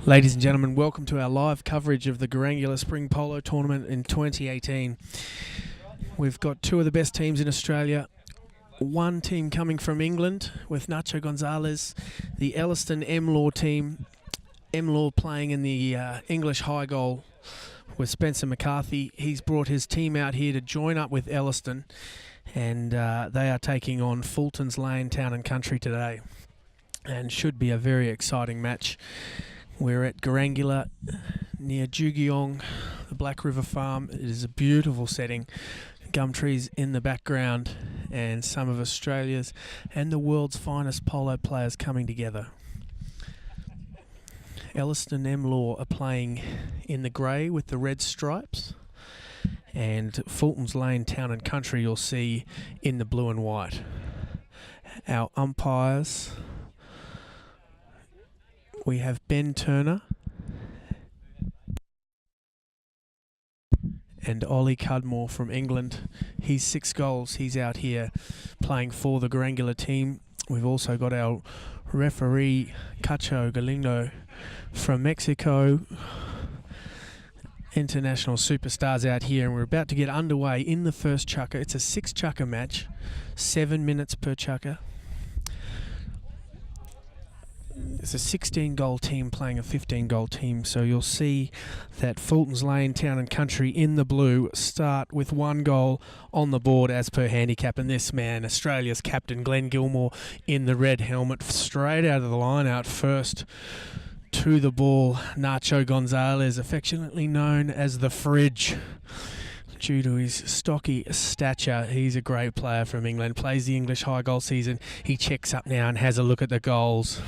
Ladies and gentlemen, welcome to our live coverage of the Garangula Spring Polo Tournament in 2018. We've got two of the best teams in Australia. One team coming from England with Nacho Gonzalez, the Ellerston Emlor team. Emlor playing in the English high goal with Spencer McCarthy. He's brought his team out here to join up with Ellerston, and they are taking on Fultons Lane Town and Country today, and should be a very exciting match. We're at Garangula near Jugiong, the Black River Farm. It is a beautiful setting. Gum trees in the background and some of Australia's and the world's finest polo players coming together. Ellerston Emlor are playing in the grey with the red stripes, and Fultons Lane Town and Country you'll see in the blue and white. Our umpires, we have Ben Turner and Ollie Cudmore from England. He's 6 goals. He's out here playing for the Garangula team. We've also got our referee, Cacho Galindo from Mexico. International superstars out here, and we're about to get underway in the first chukker. It's a 6 chukker match, 7 minutes per chukker. It's a 16-goal team playing a 15-goal team, so you'll see that Fultons Lane Town and Country in the blue start with 1 goal on the board as per handicap, and this man, Australia's captain Glenn Gilmore, in the red helmet, straight out of the line out first to the ball. Nacho Gonzalez, affectionately known as the Fridge, due to his stocky stature. He's a great player from England, plays the English high goal season. He checks up now and has a look at the goals.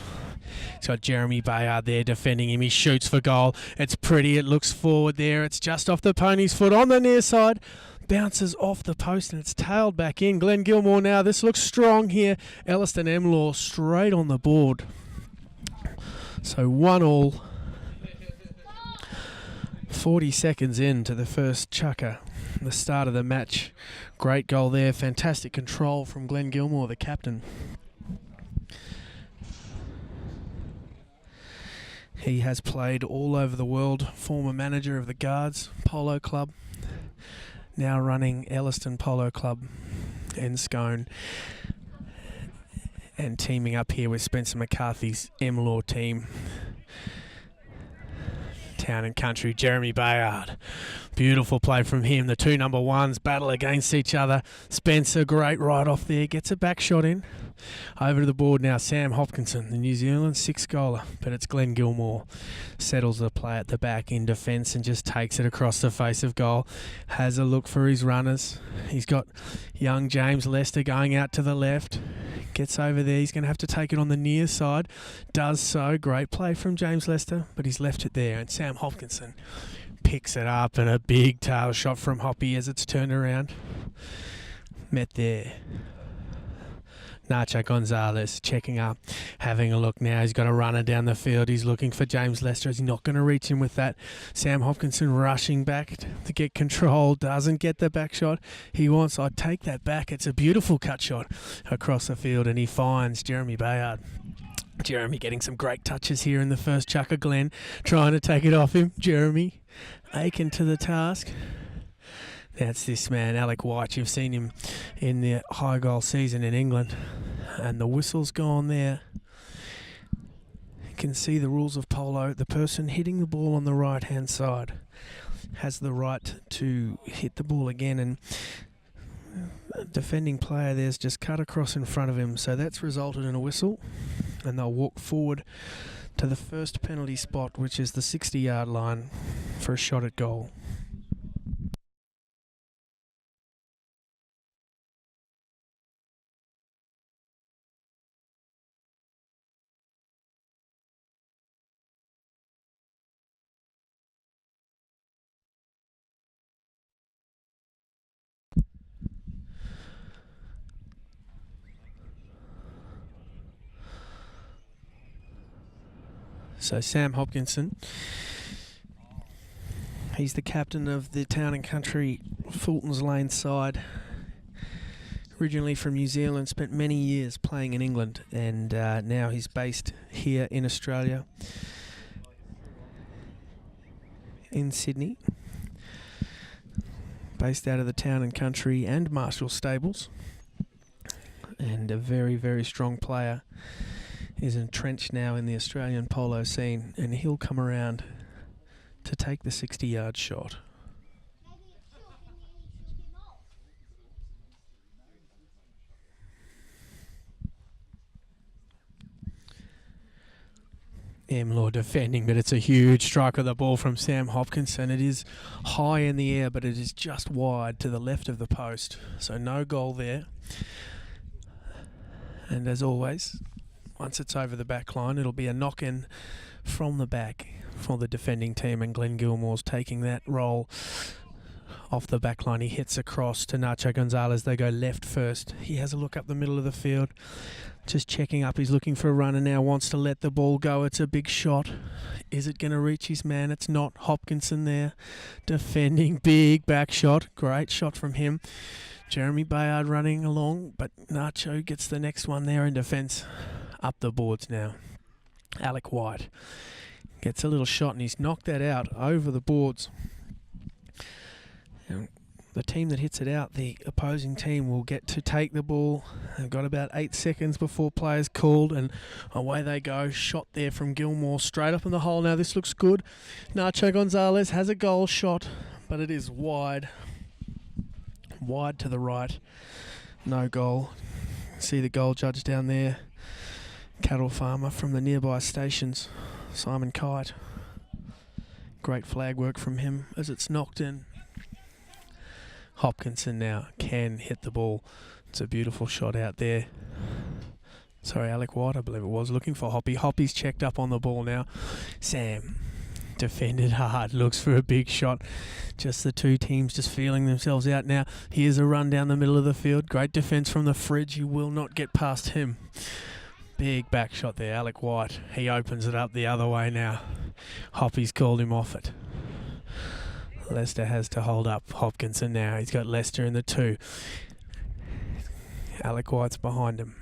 He's got Jeremy Bayard there defending him. He shoots for goal. It's pretty. It looks forward there. It's just off the pony's foot on the near side. Bounces off the post and it's tailed back in. Glenn Gilmore now. This looks strong here. Ellerston Emlor straight on the board. So 1-1. 40 seconds into the first chukker, the start of the match. Great goal there. Fantastic control from Glenn Gilmore, the captain. He has played all over the world, former manager of the Guards Polo Club, now running Ellerston Polo Club in Scone, and teaming up here with Spencer McCarthy's Emlor team. Town and Country, Jeremy Bayard. Beautiful play from him. The two number ones battle against each other. Spencer, great right off there, gets a back shot in. Over to the board now, Sam Hopkinson, the New Zealand 6-goaler, but it's Glenn Gilmore. Settles the play at the back in defence and just takes it across the face of goal. Has a look for his runners. He's got young James Lester going out to the left. Gets over there. He's going to have to take it on the near side. Does so. Great play from James Lester, but he's left it there. And Sam Hopkinson picks it up, and a big tail shot from Hoppy as it's turned around. Met there. Nacho Gonzalez checking up, having a look now. He's got a runner down the field. He's looking for James Lester. He's not going to reach him with that. Sam Hopkinson rushing back to get control. Doesn't get the back shot he wants. I'd take that back. It's a beautiful cut shot across the field, and he finds Jeremy Bayard. Jeremy getting some great touches here in the first chukker. Glenn trying to take it off him. Jeremy aching to the task. That's this man, Alec White. You've seen him in the high goal season in England. And the whistle's gone there. You can see the rules of polo. The person hitting the ball on the right-hand side has the right to hit the ball again. And the defending player there's just cut across in front of him. So that's resulted in a whistle. And they'll walk forward to the first penalty spot, which is the 60-yard line for a shot at goal. So Sam Hopkinson, he's the captain of the Town and Country Fultons Lane side. originally from New Zealand, spent many years playing in England, and now he's based here in Australia. in Sydney, based out of the Town and Country and Marshall stables, and a very, very strong player. Is entrenched now in the Australian polo scene, and he'll come around to take the 60-yard shot. Emlor defending, but it's a huge strike of the ball from Sam Hopkinson. It is high in the air, but it is just wide to the left of the post. So no goal there. And as always, once it's over the back line, it'll be a knock-in from the back for the defending team, and Glenn Gilmore's taking that role off the back line. He hits across to Nacho Gonzalez. They go left first. He has a look up the middle of the field, just checking up. He's looking for a runner now, wants to let the ball go. It's a big shot. Is it going to reach his man? It's not. Hopkinson there defending. Big back shot. Great shot from him. Jeremy Bayard running along, but Nacho gets the next one there in defence. Up the boards now. Alec White gets a little shot, and he's knocked that out over the boards. And the team that hits it out, the opposing team, will get to take the ball. They've got about 8 seconds before players called, and away they go. Shot there from Gilmore, straight up in the hole. Now this looks good. Nacho Gonzalez has a goal shot, but it is wide. Wide to the right. No goal. See the goal judge down there. Cattle farmer from the nearby stations, Simon Kite. Great flag work from him as it's knocked in. Hopkinson now can hit the ball. It's a beautiful shot out there. Sorry, Alec White, I believe it was, looking for Hoppy. Hoppy's checked up on the ball now. Sam defended hard, looks for a big shot. Just the two teams just feeling themselves out now. Here's a run down the middle of the field. Great defence from the Fridge. You will not get past him. Big back shot there, Alec White. He opens it up the other way now. Hoppy's called him off it. Lester has to hold up Hopkinson now. He's got Lester in the 2. Alec White's behind him.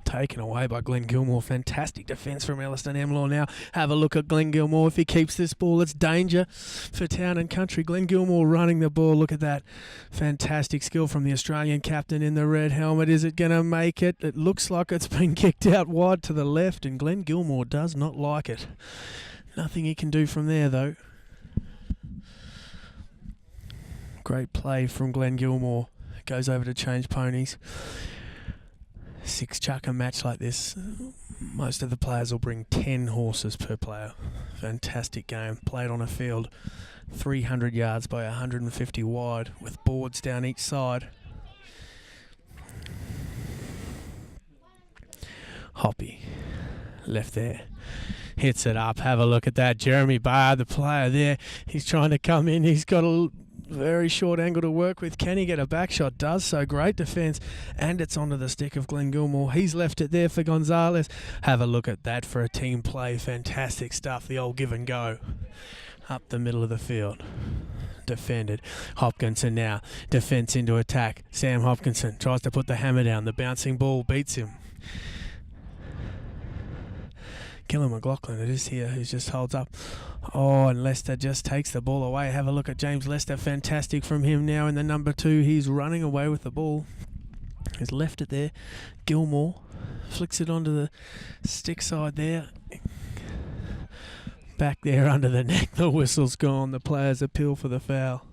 Taken away by Glenn Gilmore. Fantastic defence from Ellerston. Emlor now. Have a look at Glenn Gilmore. If he keeps this ball, it's danger for Town and Country. Glenn Gilmore running the ball. Look at that. Fantastic skill from the Australian captain in the red helmet. Is it going to make it? It looks like it's been kicked out wide to the left, and Glenn Gilmore does not like it. Nothing he can do from there, though. Great play from Glenn Gilmore. Goes over to change ponies. 6-chucker match like this, most of the players will bring 10 horses per player. Fantastic game. Played on a field 300 yards by 150 wide with boards down each side. Hoppy left there. Hits it up. Have a look at that. Jeremy Bayard, the player there. He's trying to come in. He's got a very short angle to work with. Can he get a back shot? Does so. Great defence. And it's onto the stick of Glenn Gilmore. He's left it there for Gonzalez. Have a look at that for a team play. Fantastic stuff. The old give and go. Up the middle of the field. Defended. Hopkinson now. Defence into attack. Sam Hopkinson tries to put the hammer down. The bouncing ball beats him. Gillen McLaughlin, it is here, who just holds up. Oh, and Lester just takes the ball away. Have a look at James Lester. Fantastic from him now in the number 2. He's running away with the ball. He's left it there. Gilmore flicks it onto the stick side there. Back there under the neck. The whistle's gone. The players appeal for the foul.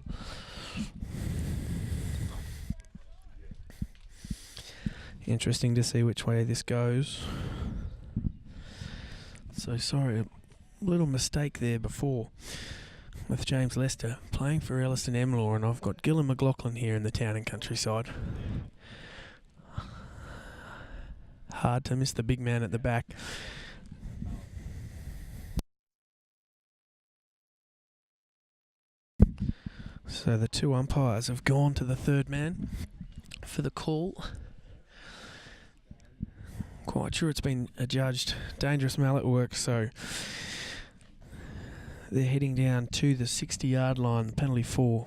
Interesting to see which way this goes. So sorry, a little mistake there before with James Lester playing for Ellerston Emlor, and I've got Gillen McLaughlin here in the Town and Country side. Hard to miss the big man at the back. So the 2 umpires have gone to the 3rd man for the call. Quite sure it's been adjudged dangerous mallet work, so they're heading down to the 60-yard line, penalty 4.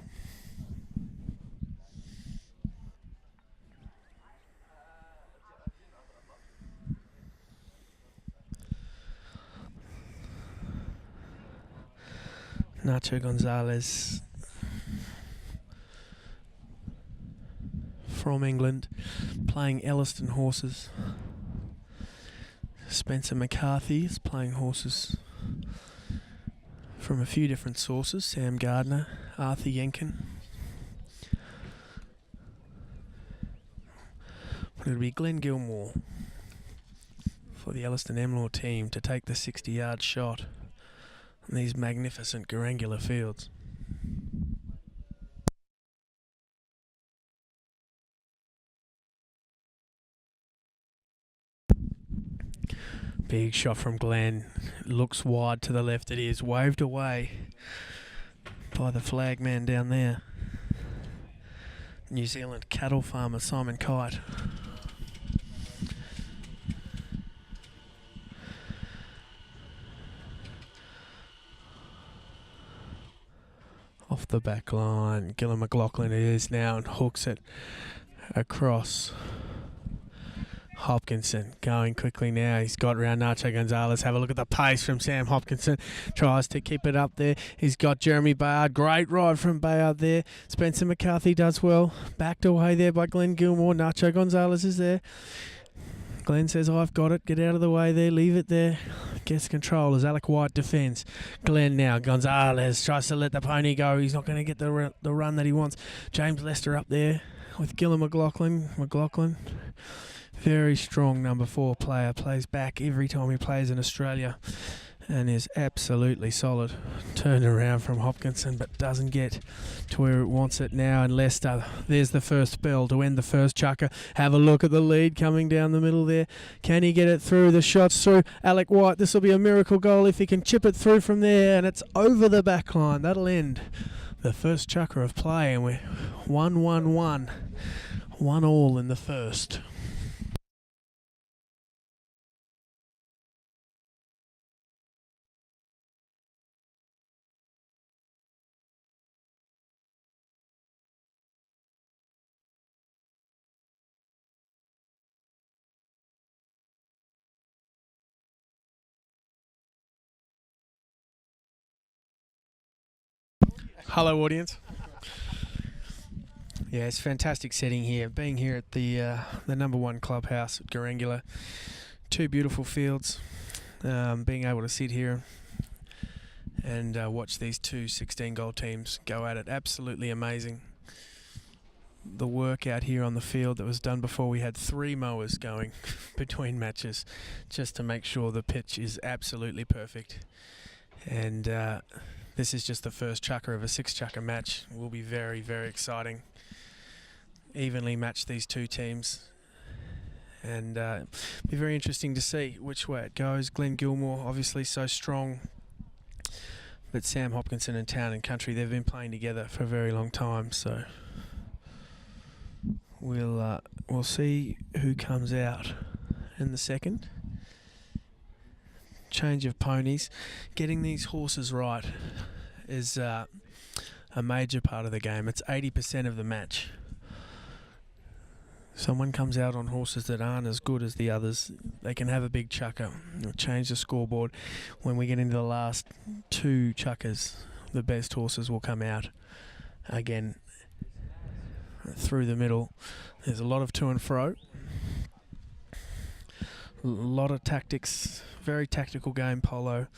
Nacho Gonzalez from England, playing Ellerston horses. Spencer McCarthy is playing horses from a few different sources. Sam Gardner, Arthur Yenkin. It'll be Glenn Gilmore for the Ellerston Emlor team to take the 60-yard shot on these magnificent Garangular fields. Big shot from Glenn. Looks wide to the left. It is waved away by the flag man down there. New Zealand cattle farmer Simon Kite. Off the back line, Gillum McLaughlin it is now and hooks it across. Hopkinson going quickly now. He's got around Nacho Gonzalez. Have a look at the pace from Sam Hopkinson. Tries to keep it up there. He's got Jeremy Bayard. Great ride from Bayard there. Spencer McCarthy does well. Backed away there by Glenn Gilmore. Nacho Gonzalez is there. Glenn says, I've got it. Get out of the way there. Leave it there. Gets control as Alec White defends. Glenn now. Gonzalez tries to let the pony go. He's not going to get the run that he wants. James Lester up there with Gillum McLaughlin. Very strong number 4 player. Plays back every time he plays in Australia and is absolutely solid. Turned around from Hopkinson but doesn't get to where it wants it now. And Lester, there's the first bell to end the first chukker. Have a look at the lead coming down the middle there. Can he get it through? The shot's through. Alec White, this will be a miracle goal if he can chip it through from there. And it's over the back line. That'll end the first chukker of play. And we're 1-1-1. 1-1 in the first. Hello, audience. Yeah, it's a fantastic setting here. Being here at the number 1 clubhouse at Garangular. 2 beautiful fields. Being able to sit here and watch these 2 16-goal teams go at it. Absolutely amazing. The work out here on the field that was done before we had 3 mowers going between matches just to make sure the pitch is absolutely perfect. And this is just the first chukker of a 6-chukker match. It will be very, very exciting. Evenly match these 2 teams. And be very interesting to see which way it goes. Glenn Gilmore, obviously so strong. But Sam Hopkinson and Town and Country, they've been playing together for a very long time. So we'll see who comes out in the second. Change of ponies. Getting these horses right is a major part of the game. It's 80% of the match. Someone comes out on horses that aren't as good as the others, they can have a big chukker. It'll change the scoreboard. When we get into the last 2 chukkers, the best horses will come out again through the middle. There's a lot of to and fro. A lot of tactics, very tactical game, Polo.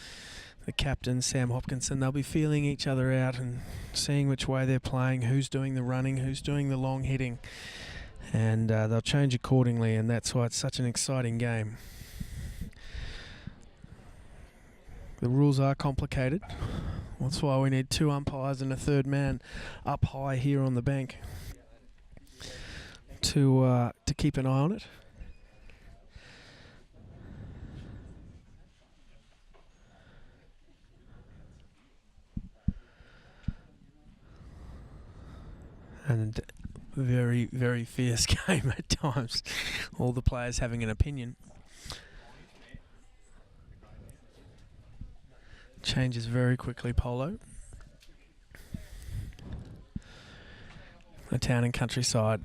The captain, Sam Hopkinson, they'll be feeling each other out and seeing which way they're playing, who's doing the running, who's doing the long hitting. And they'll change accordingly, and that's why it's such an exciting game. The rules are complicated. That's why we need 2 umpires and a 3rd man up high here on the bank to keep an eye on it. And very, very fierce game at times. All the players having an opinion. Changes very quickly, Polo. The Town and Country side,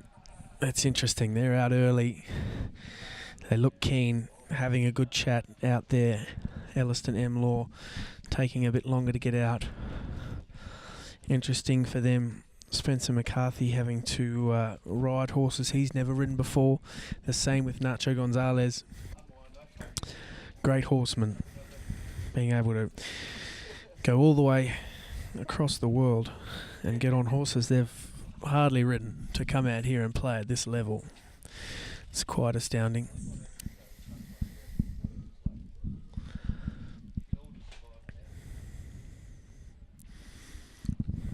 that's interesting. They're out early. They look keen, having a good chat out there. Ellerston, Emlor, taking a bit longer to get out. Interesting for them. Spencer McCarthy having to ride horses he's never ridden before. The same with Nacho Gonzalez. Great horseman. Being able to go all the way across the world and get on horses they've hardly ridden to come out here and play at this level. It's quite astounding.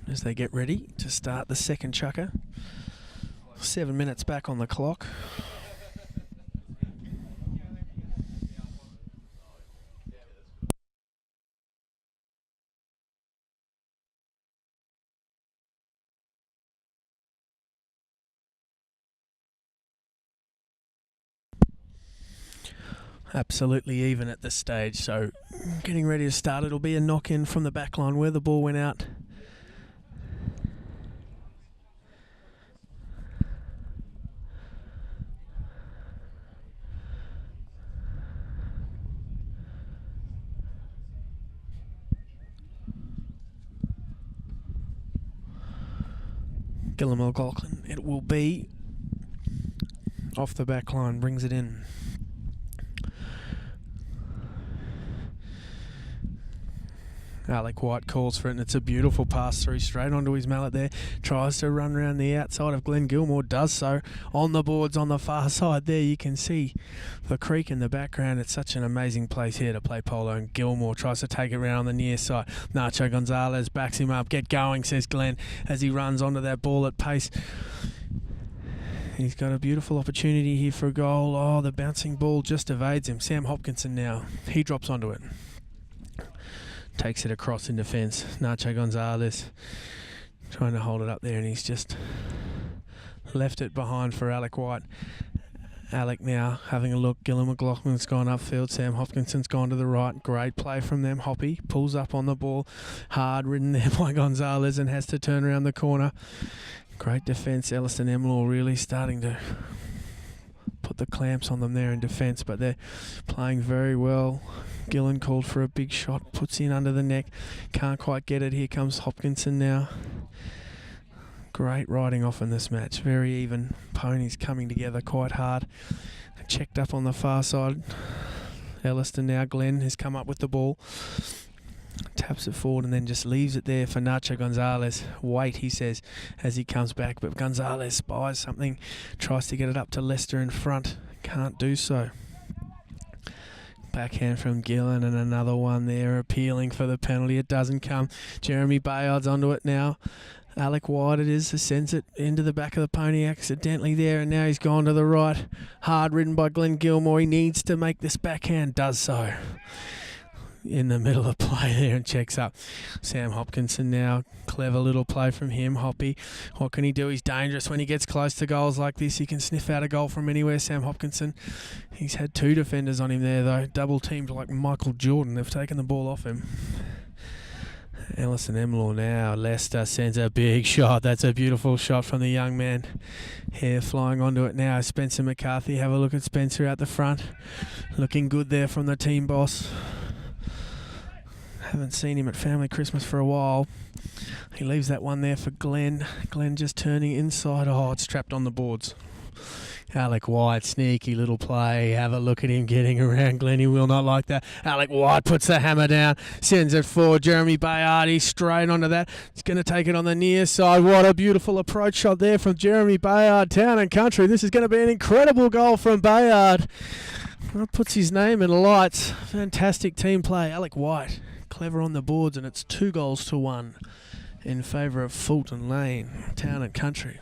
As they get ready to start the second chukker. 7 minutes back on the clock. Absolutely even at this stage, so getting ready to start. It'll be a knock-in from the back line where the ball went out. Gillum McLaughlin, it will be off the back line, brings it in. Alec White calls for it, and it's a beautiful pass through straight onto his mallet there. Tries to run around the outside of Glenn Gilmore, does so on the boards on the far side there. You can see the creek in the background. It's such an amazing place here to play polo, and Gilmore tries to take it around on the near side. Nacho Gonzalez backs him up. Get going, says Glenn, as he runs onto that ball at pace. He's got a beautiful opportunity here for a goal. Oh, the bouncing ball just evades him. Sam Hopkinson now, he drops onto it. Takes it across in defence. Nacho Gonzalez trying to hold it up there, and he's just left it behind for Alec White. Alec now having a look. Gillum McLaughlin's gone upfield. Sam Hopkinson's gone to the right. Great play from them. Hoppy pulls up on the ball. Hard ridden there by Gonzalez and has to turn around the corner. Great defence. Ellerston Emlor really starting to put the clamps on them there in defence, but they're playing very well. Gillen called for a big shot, puts in under the neck, can't quite get it. Here comes Hopkinson now. Great riding off in this match, very even. Ponies coming together quite hard. Checked up on the far side. Ellerston now, Glenn has come up with the ball. Taps it forward and then just leaves it there for Nacho Gonzalez. Wait, he says, as he comes back, but Gonzalez spies something, tries to get it up to Lester in front, can't do so. Backhand from Gillen and another one there, appealing for the penalty. It doesn't come. Jeremy Bayard's onto it now. Alec White it is, sends it into the back of the pony accidentally there, and now he's gone to the right. Hard ridden by Glenn Gilmore. He needs to make this backhand, does so. In the middle of play there and checks up. Sam Hopkinson now, clever little play from him. Hoppy, what can he do? He's dangerous when he gets close to goals like this. He can sniff out a goal from anywhere, Sam Hopkinson. He's had two defenders on him there though, double teamed like Michael Jordan. They've taken the ball off him. Ellison Emlor now. Lester sends a big shot. That's a beautiful shot from the young man. Hair flying onto it now. Spencer McCarthy. Have a look at Spencer out the front. Looking good there from the team boss. Haven't seen him at family Christmas for a while. He leaves that one there for Glenn. Glenn just turning inside. Oh, it's trapped on the boards. Alec White, sneaky little play. Have a look at him getting around Glenn. He will not like that. Alec White puts the hammer down, sends it forward. Jeremy Bayard, he's straight onto that. He's going to take it on the near side. What a beautiful approach shot there from Jeremy Bayard. Town and Country. This is going to be an incredible goal from Bayard. That puts his name in lights. Fantastic team play. Alec White, clever on the boards, and it's 2-1 in favour of Fulton Lane, Town and Country.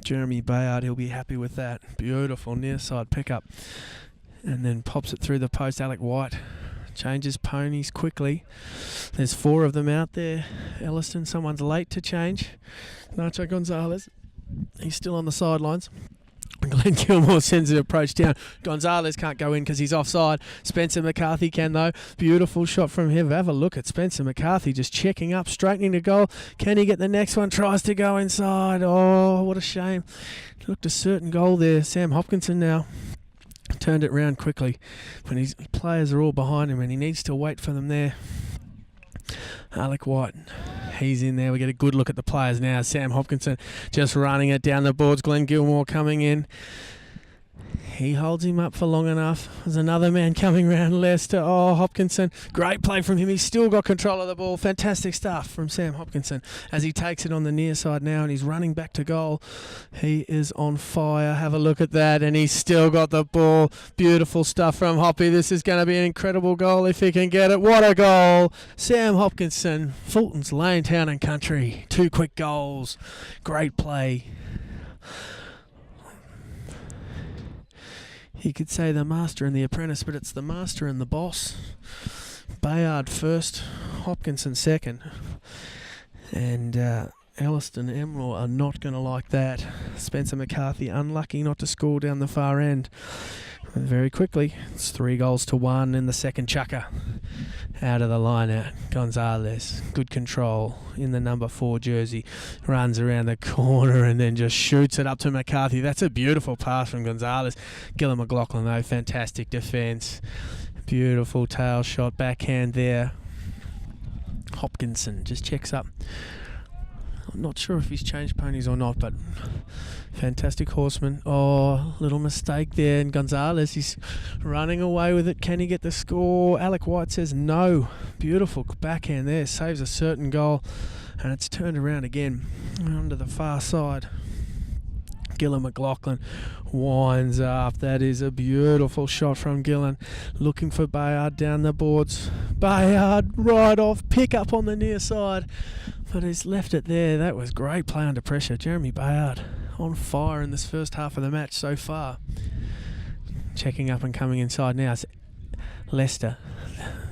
Jeremy Bayard, he'll be happy with that. Beautiful near side pickup. And then pops it through the post. Alec White changes ponies quickly. There's 4 of them out there. Ellerston, someone's late to change. Nacho Gonzalez, he's still on the sidelines. Glenn Gilmore sends an approach down. Gonzalez can't go in because he's offside. Spencer McCarthy can though. Beautiful shot from him. Have a look at Spencer McCarthy just checking up, straightening to goal. Can he get the next one? Tries to go inside. Oh, what a shame. Looked a certain goal there. Sam Hopkinson now Turned it round quickly, but his players are all behind him and he needs to wait for them there. Alec White, he's in there. We get a good look at the players now. Sam Hopkinson just running it down the boards. Glenn Gilmore coming in. He holds him up for long enough. There's another man coming round Leicester. Oh, Hopkinson. Great play from him. He's still got control of the ball. Fantastic stuff from Sam Hopkinson as he takes it on the near side now and he's running back to goal. He is on fire. Have a look at that. And he's still got the ball. Beautiful stuff from Hoppy. This is going to be an incredible goal if he can get it. What a goal. Sam Hopkinson. Fultons, Lane, Town and Country. 2 quick goals. Great play. You could say the master and the apprentice, but it's the master and the boss. Bayard first, Hopkinson second. And Ellerston and Emlor are not going to like that. Spencer McCarthy unlucky not to score down the far end. And very quickly, it's 3-1 in the second chucker. Out of the line out. Gonzalez, good control in the number 4 jersey. Runs around the corner and then just shoots it up to McCarthy. That's a beautiful pass from Gonzalez. Gillum McLaughlin though, fantastic defence. Beautiful tail shot, backhand there. Hopkinson just checks up. I'm not sure if he's changed ponies or not, but fantastic horseman. Oh, little mistake there. And Gonzalez, he's running away with it. Can he get the score? Alec White says no. Beautiful backhand there. Saves a certain goal. And it's turned around again onto the far side. Gillum McLaughlin winds up. That is a beautiful shot from Gillen. Looking for Bayard down the boards. Bayard right off. Pick up on the near side. But he's left it there. That was great play under pressure. Jeremy Bayard on fire in this first half of the match so far. Checking up and coming inside now. It's Leicester,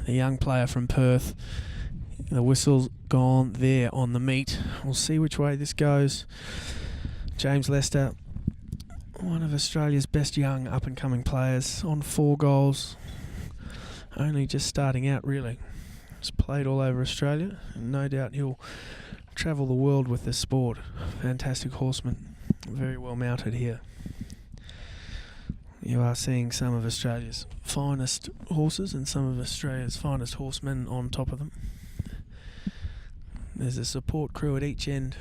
the young player from Perth. The whistle's gone there on the meet. We'll see which way this goes. James Leicester, one of Australia's best young up-and-coming players, on 4 goals. Only just starting out, really. He's played all over Australia, and no doubt he'll travel the world with this sport. Fantastic horseman, very well mounted here. You are seeing some of Australia's finest horses and some of Australia's finest horsemen on top of them. There's a support crew at each end.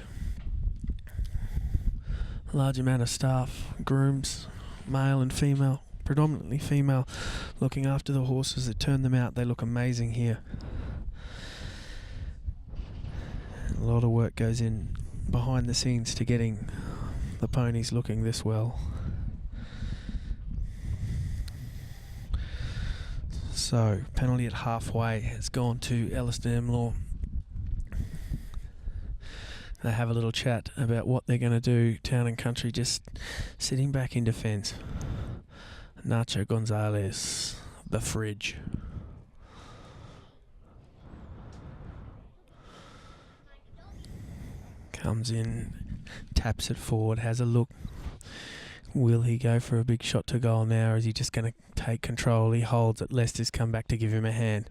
A large amount of staff, grooms, male and female, predominantly female, looking after the horses that turn them out. They look amazing here. A lot of work goes in behind the scenes to getting the ponies looking this well. So, penalty at halfway has gone to Ellerston Emlor. They have a little chat about what they're going to do. Town and Country just sitting back in defence. Nacho Gonzalez, the fridge. Comes in, taps it forward, has a look. Will he go for a big shot to goal now, or is he just going to take control? He holds it. Leicester's come back to give him a hand.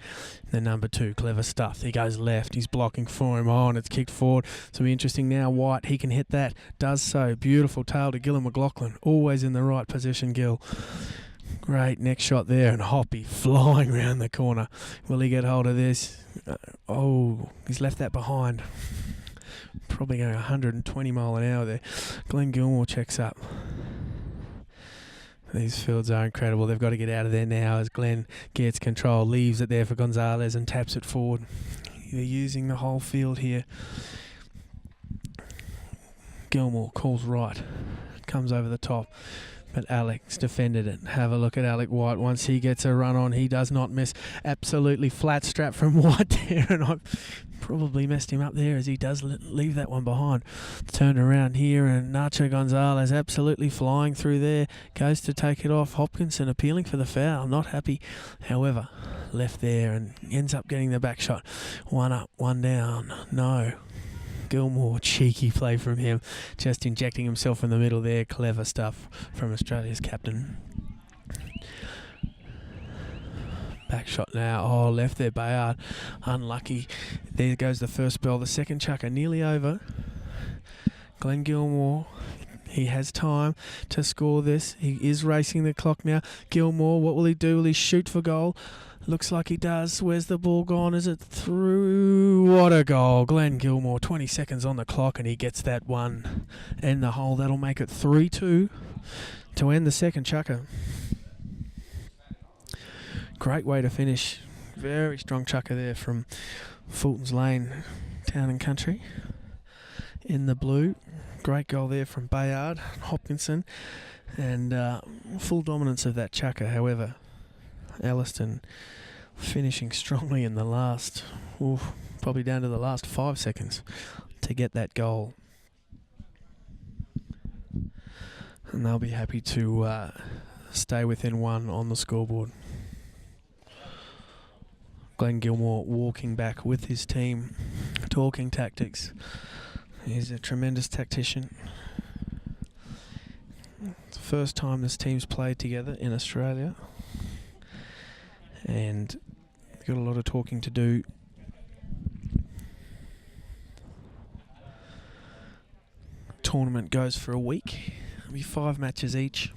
The number 2, clever stuff. He goes left. He's blocking for him. Oh, and it's kicked forward. So it'll be interesting now. White, he can hit that. Does so. Beautiful tail to Gillum McLaughlin. Always in the right position, Gill. Great next shot there. And Hoppy flying round the corner. Will he get hold of this? Oh, he's left that behind. Probably going 120 mile an hour there. Glenn Gilmore checks up. These fields are incredible. They've got to get out of there now as Glenn gets control, leaves it there for Gonzalez and taps it forward. They're using the whole field here. Gilmore calls right. Comes over the top. But Alex defended it. Have a look at Alec White. Once he gets a run on, he does not miss. Absolutely flat strap from White there. And I've probably messed him up there as he does leave that one behind. Turned around here and Nacho Gonzalez absolutely flying through there. Goes to take it off. Hopkinson appealing for the foul. Not happy. However, left there and ends up getting the back shot. 1 up, 1 down. No. Gilmore, cheeky play from him, just injecting himself in the middle there. Clever stuff from Australia's captain. Back shot now. Oh, left there, Bayard. Unlucky. There goes the first bell. The second chucker nearly over. Glenn Gilmore He has time to score this. He is racing the clock now. Gilmore, what will he do? Will he shoot for goal? Looks like he does. Where's the ball gone? Is it through? What a goal. Glenn Gilmore, 20 seconds on the clock, and he gets that one in the hole. That'll make it 3-2 to end the second chukker. Great way to finish. Very strong chukker there from Fultons Lane, Town and Country. In the blue. Great goal there from Bayard, Hopkinson, and full dominance of that chukker. However, Ellerston finishing strongly in the last, probably down to the last 5 seconds to get that goal. And they'll be happy to stay within one on the scoreboard. Glenn Gilmore walking back with his team, talking tactics. He's a tremendous tactician. It's the first time this team's played together in Australia. And got a lot of talking to do. Tournament goes for a week. It'll be 5 matches each.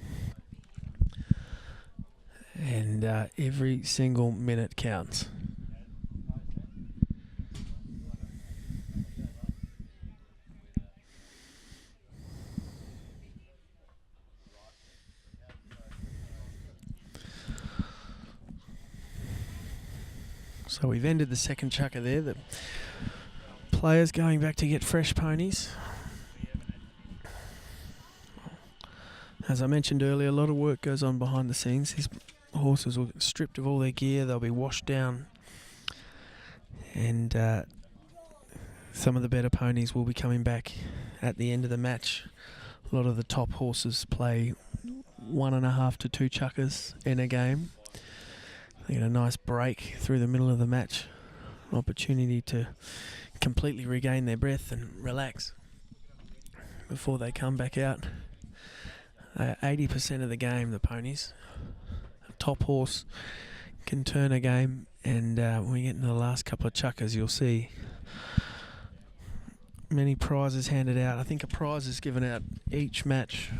And every single minute counts. So we've ended the second chukker there. The players going back to get fresh ponies. As I mentioned earlier, a lot of work goes on behind the scenes. These horses will get stripped of all their gear. They'll be washed down. And some of the better ponies will be coming back at the end of the match. A lot of the top horses play 1.5 to 2 chukkers in a game. They get a nice break through the middle of the match. Opportunity to completely regain their breath and relax before they come back out. 80% of the game, the ponies. A top horse can turn a game, and when we get into the last couple of chukkers, you'll see many prizes handed out. I think a prize is given out each match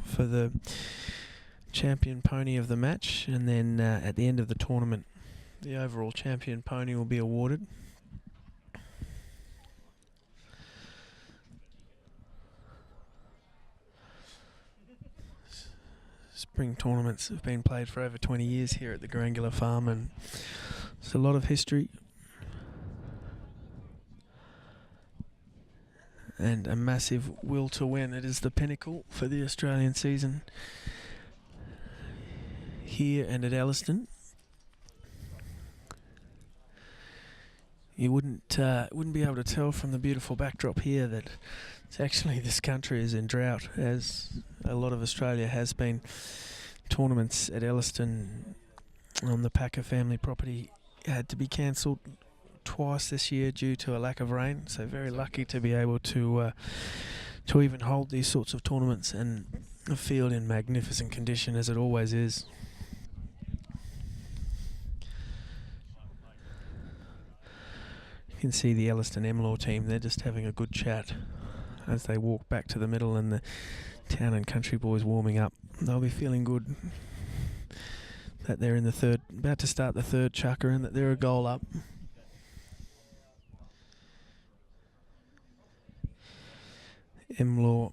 for the champion pony of the match, and then at the end of the tournament, the overall champion pony will be awarded. Spring tournaments have been played for over 20 years here at the Garangula Farm, and there's a lot of history and a massive will to win. It is the pinnacle for the Australian season here and at Ellerston. You wouldn't be able to tell from the beautiful backdrop here that it's actually this country is in drought, as a lot of Australia has been. Tournaments at Ellerston on the Packer family property had to be cancelled twice this year due to a lack of rain. So very lucky to be able to even hold these sorts of tournaments, and a field in magnificent condition as it always is. You can see the Ellerston Emlor team, they're just having a good chat as they walk back to the middle, and the Town and Country boys warming up. They'll be feeling good that they're in the third, about to start the third chukker, and that they're a goal up. Emlor,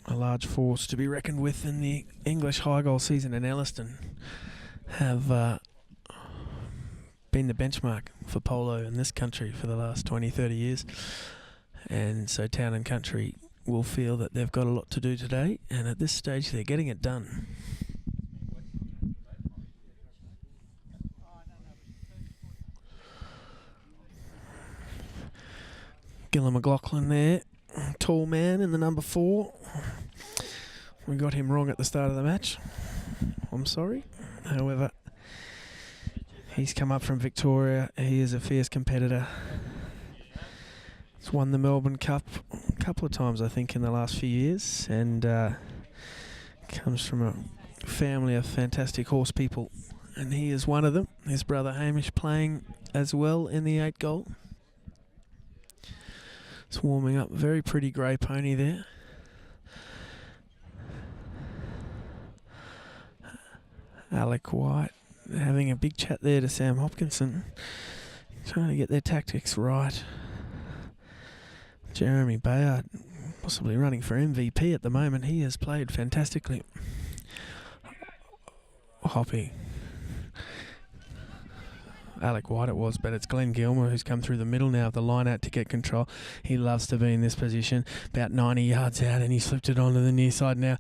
a large force to be reckoned with in the English high goal season in Ellerston, have been the benchmark for polo in this country for the last 20-30 years, and so Town and Country will feel that they've got a lot to do today, and at this stage they're getting it done. Gillum McLaughlin there, tall man in the number 4. We got him wrong at the start of the match. I'm sorry. However, he's come up from Victoria. He is a fierce competitor. He's won the Melbourne Cup a couple of times, I think, in the last few years, and comes from a family of fantastic horse people, and he is one of them. His brother Hamish playing as well in the 8 goal. It's warming up. Very pretty grey pony there. Alec White having a big chat there to Sam Hopkinson, trying to get their tactics right. Jeremy Bayard possibly running for MVP at the moment. He has played fantastically. Hoppy. Alec White it was, but it's Glenn Gilmore who's come through the middle now of the line out to get control. He loves to be in this position, about 90 yards out, and he's flipped it onto the near side now.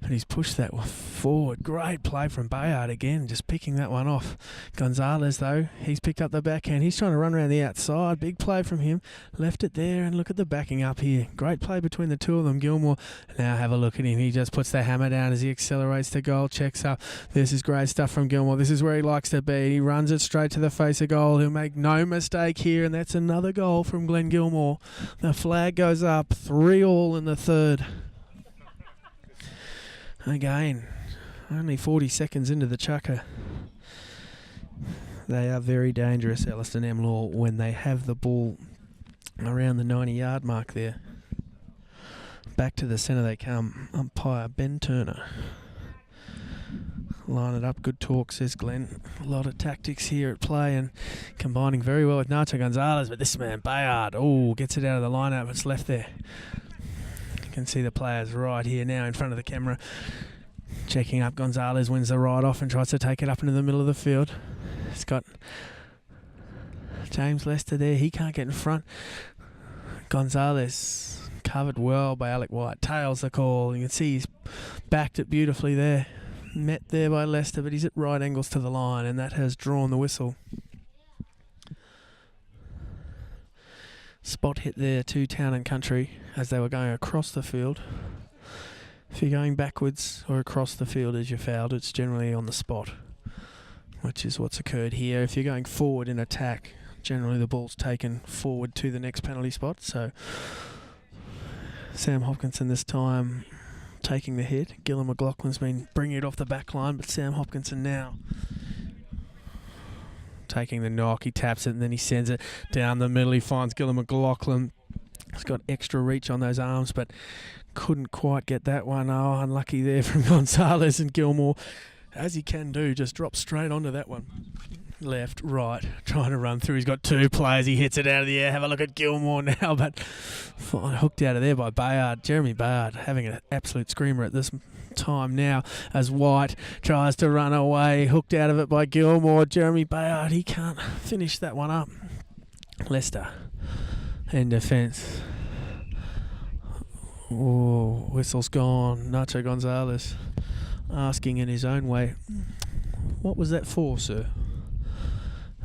But he's pushed that one forward. Great play from Bayard again, just picking that one off. Gonzalez, though, he's picked up the backhand. He's trying to run around the outside. Big play from him. Left it there, and look at the backing up here. Great play between the two of them. Gilmore, now have a look at him. He just puts the hammer down as he accelerates to goal, checks up. This is great stuff from Gilmore. This is where he likes to be. He runs it straight to the face of goal. He'll make no mistake here, and that's another goal from Glenn Gilmore. The flag goes up, 3-3 in the third. Again, only 40 seconds into the chukker. They are very dangerous, Ellerston Emlor, when they have the ball around the 90-yard mark there. Back to the centre they come. Umpire Ben Turner. Line it up, good talk, says Glenn. A lot of tactics here at play and combining very well with Nacho Gonzalez, but this man, Bayard, gets it out of the lineup. It's left there. You can see the players right here now in front of the camera. Checking up, Gonzalez wins the ride off and tries to take it up into the middle of the field. It's got James Lester there. He can't get in front. Gonzalez covered well by Alec White. Tails the call. You can see he's backed it beautifully there. Met there by Lester, but he's at right angles to the line, and that has drawn the whistle. Spot hit there to Town and Country as they were going across the field. If you're going backwards or across the field as you're fouled, it's generally on the spot, which is what's occurred here. If you're going forward in attack, generally the ball's taken forward to the next penalty spot. So Sam Hopkinson this time taking the hit. Gillum McLaughlin's been bringing it off the back line, but Sam Hopkinson now taking the knock. He taps it and then he sends it down the middle. He finds Gillum McLaughlin. He's got extra reach on those arms, but couldn't quite get that one. Unlucky there from Gonzalez, and Gilmore, as he can do, just drops straight onto that one. Left, right, trying to run through. He's got two players. He hits it out of the air. Have a look at Gilmore now, but hooked out of there by Bayard. Jeremy Bayard having an absolute screamer at this time now as White tries to run away. Hooked out of it by Gilmore. Jeremy Bayard, he can't finish that one up. Lester in defence. Whistle's gone. Nacho Gonzalez asking in his own way, "What was that for, sir?"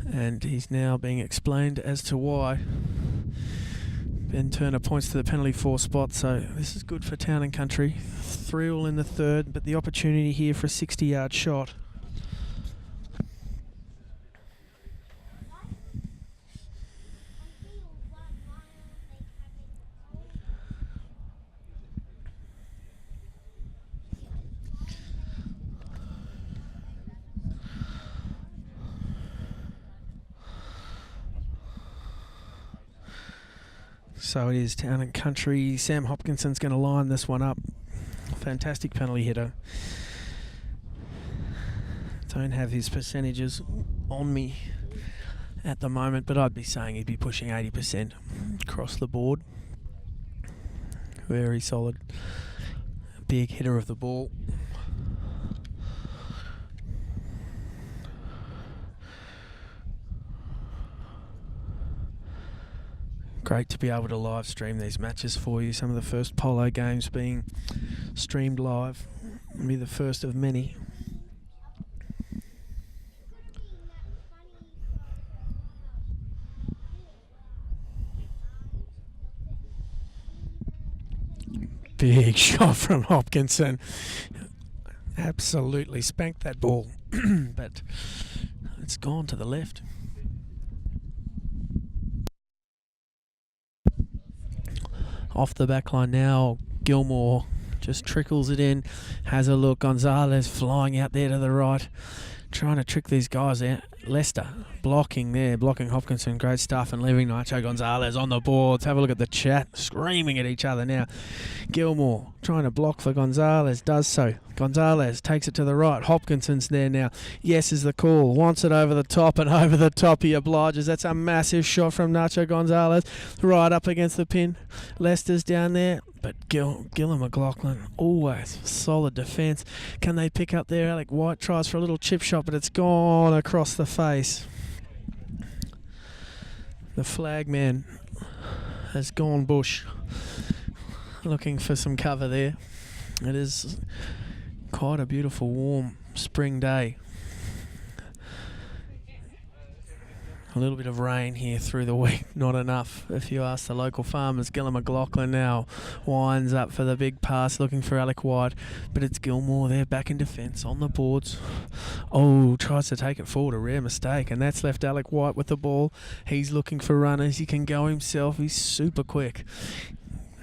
And he's now being explained as to why. Ben Turner points to the penalty 4 spot, so this is good for Town and Country. 3-3 in the third, but the opportunity here for a 60-yard shot. So it is Town and Country. Sam Hopkinson's going to line this one up. Fantastic penalty hitter. Don't have his percentages on me at the moment, but I'd be saying he'd be pushing 80% across the board. Very solid. Big hitter of the ball. Great to be able to live stream these matches for you. Some of the first polo games being streamed live. It'll be the first of many. Big shot from Hopkinson. Absolutely spanked that ball, but it's gone to the left. Off the back line now, Gilmore just trickles it in, has a look. Gonzalez flying out there to the right, trying to trick these guys out. Lester blocking there, blocking Hopkinson. Great stuff, and leaving Nacho Gonzalez on the boards. Have a look at the chat, screaming at each other now. Gilmore trying to block for Gonzalez, does so. Gonzalez takes it to the right. Hopkinson's there now. Yes is the call. Wants it over the top, and over the top he obliges. That's a massive shot from Nacho Gonzalez. Right up against the pin. Lester's down there, but Gillum McLaughlin, always solid defence. Can they pick up there? Alec White tries for a little chip shot, but it's gone across the face. The flag man has gone bush, looking for some cover there. It is quite a beautiful warm spring day. A little bit of rain here through the week, not enough if you ask the local farmers. Gillum McLaughlin now winds up for the big pass, looking for Alec White, but it's Gilmore there back in defence on the boards. Oh, tries to take it forward, a rare mistake, and that's left Alec White with the ball. He's looking for runners. He can go himself. He's super quick.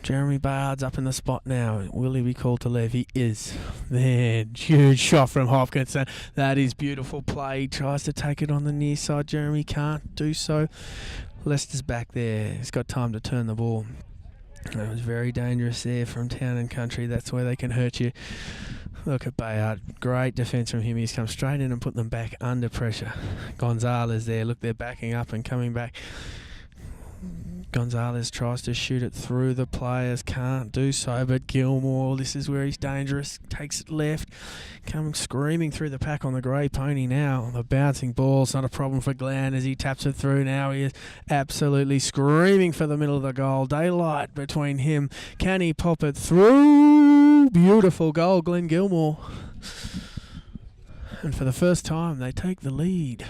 Jeremy Bayard's up in the spot now. Will he be called to leave? He is. Then, huge shot from Hopkinson. That is beautiful play. He tries to take it on the near side. Jeremy can't do so. Lester's back there. He's got time to turn the ball. That was very dangerous there from Town and Country. That's where they can hurt you. Look at Bayard. Great defence from him. He's come straight in and put them back under pressure. Gonzalez there. Look, they're backing up and coming back. Gonzalez tries to shoot it through the players, can't do so, but Gilmore, this is where he's dangerous, takes it left, coming screaming through the pack on the grey pony now. The bouncing ball's not a problem for Glenn as he taps it through now. He is absolutely screaming for the middle of the goal. Daylight between him. Can he pop it through? Beautiful goal, Glenn Gilmore. And for the first time, they take the lead.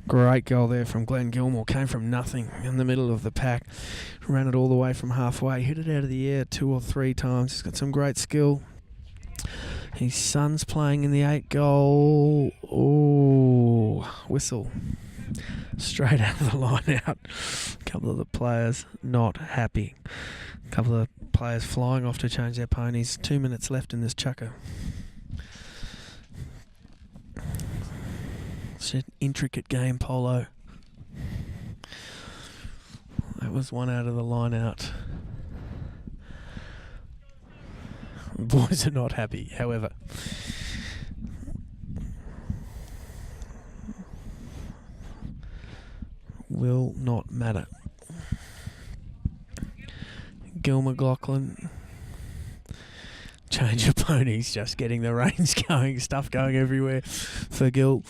Great goal there from Glenn Gilmore. Came from nothing in the middle of the pack. Ran it all the way from halfway. Hit it out of the air 2 or 3 times. He's got some great skill. His son's playing in the 8 goal. Oh, whistle. Straight out of the line out. A couple of the players not happy. A couple of players flying off to change their ponies. 2 minutes left in this chukker. It's an intricate game, Polo. That was one out of the line out. The boys are not happy, however. Will not matter. Gil McLaughlin. Change of ponies, just getting the reins going, stuff going everywhere for Gil.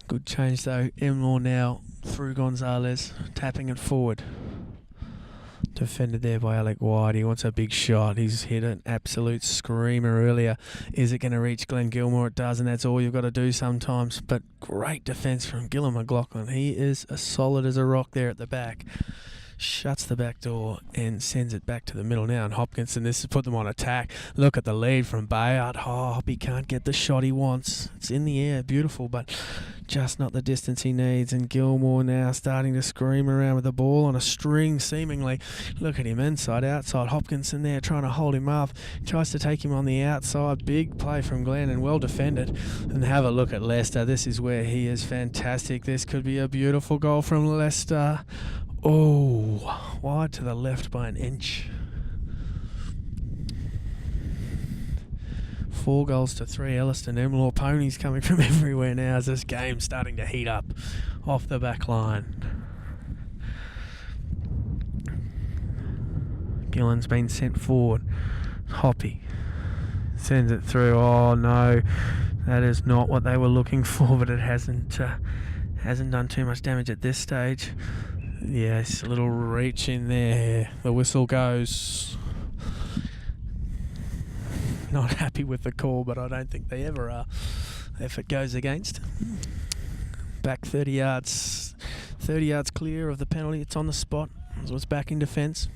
Good change though. Emlor now through Gonzalez, tapping it forward. Defended there by Alec White. He wants a big shot. He's hit an absolute screamer earlier. Is it going to reach Glenn Gilmore? It does, and that's all you've got to do sometimes. But great defence from Gillum McLaughlin. He is as solid as a rock there at the back. Shuts the back door and sends it back to the middle now. And Hopkinson, this has put them on attack. Look at the lead from Bayard. Oh, he can't get the shot he wants. It's in the air, beautiful, but just not the distance he needs. And Gilmore now starting to scream around with the ball on a string, seemingly. Look at him inside, outside. Hopkinson there trying to hold him up. Tries to take him on the outside. Big play from Glenn and well defended. And have a look at Lester. This is where he is fantastic. This could be a beautiful goal from Lester. Oh, wide to the left by an inch. 4 goals to 3. Ellerston, Emlor ponies coming from everywhere now as this game's starting to heat up off the back line. Gillen's been sent forward. Hoppy sends it through. Oh no, that is not what they were looking for, but it hasn't done too much damage at this stage. Yes, a little reach in there. The whistle goes. Not happy with the call, but I don't think they ever are if it goes against. Back 30 yards clear of the penalty. It's on the spot. So it's back in defence.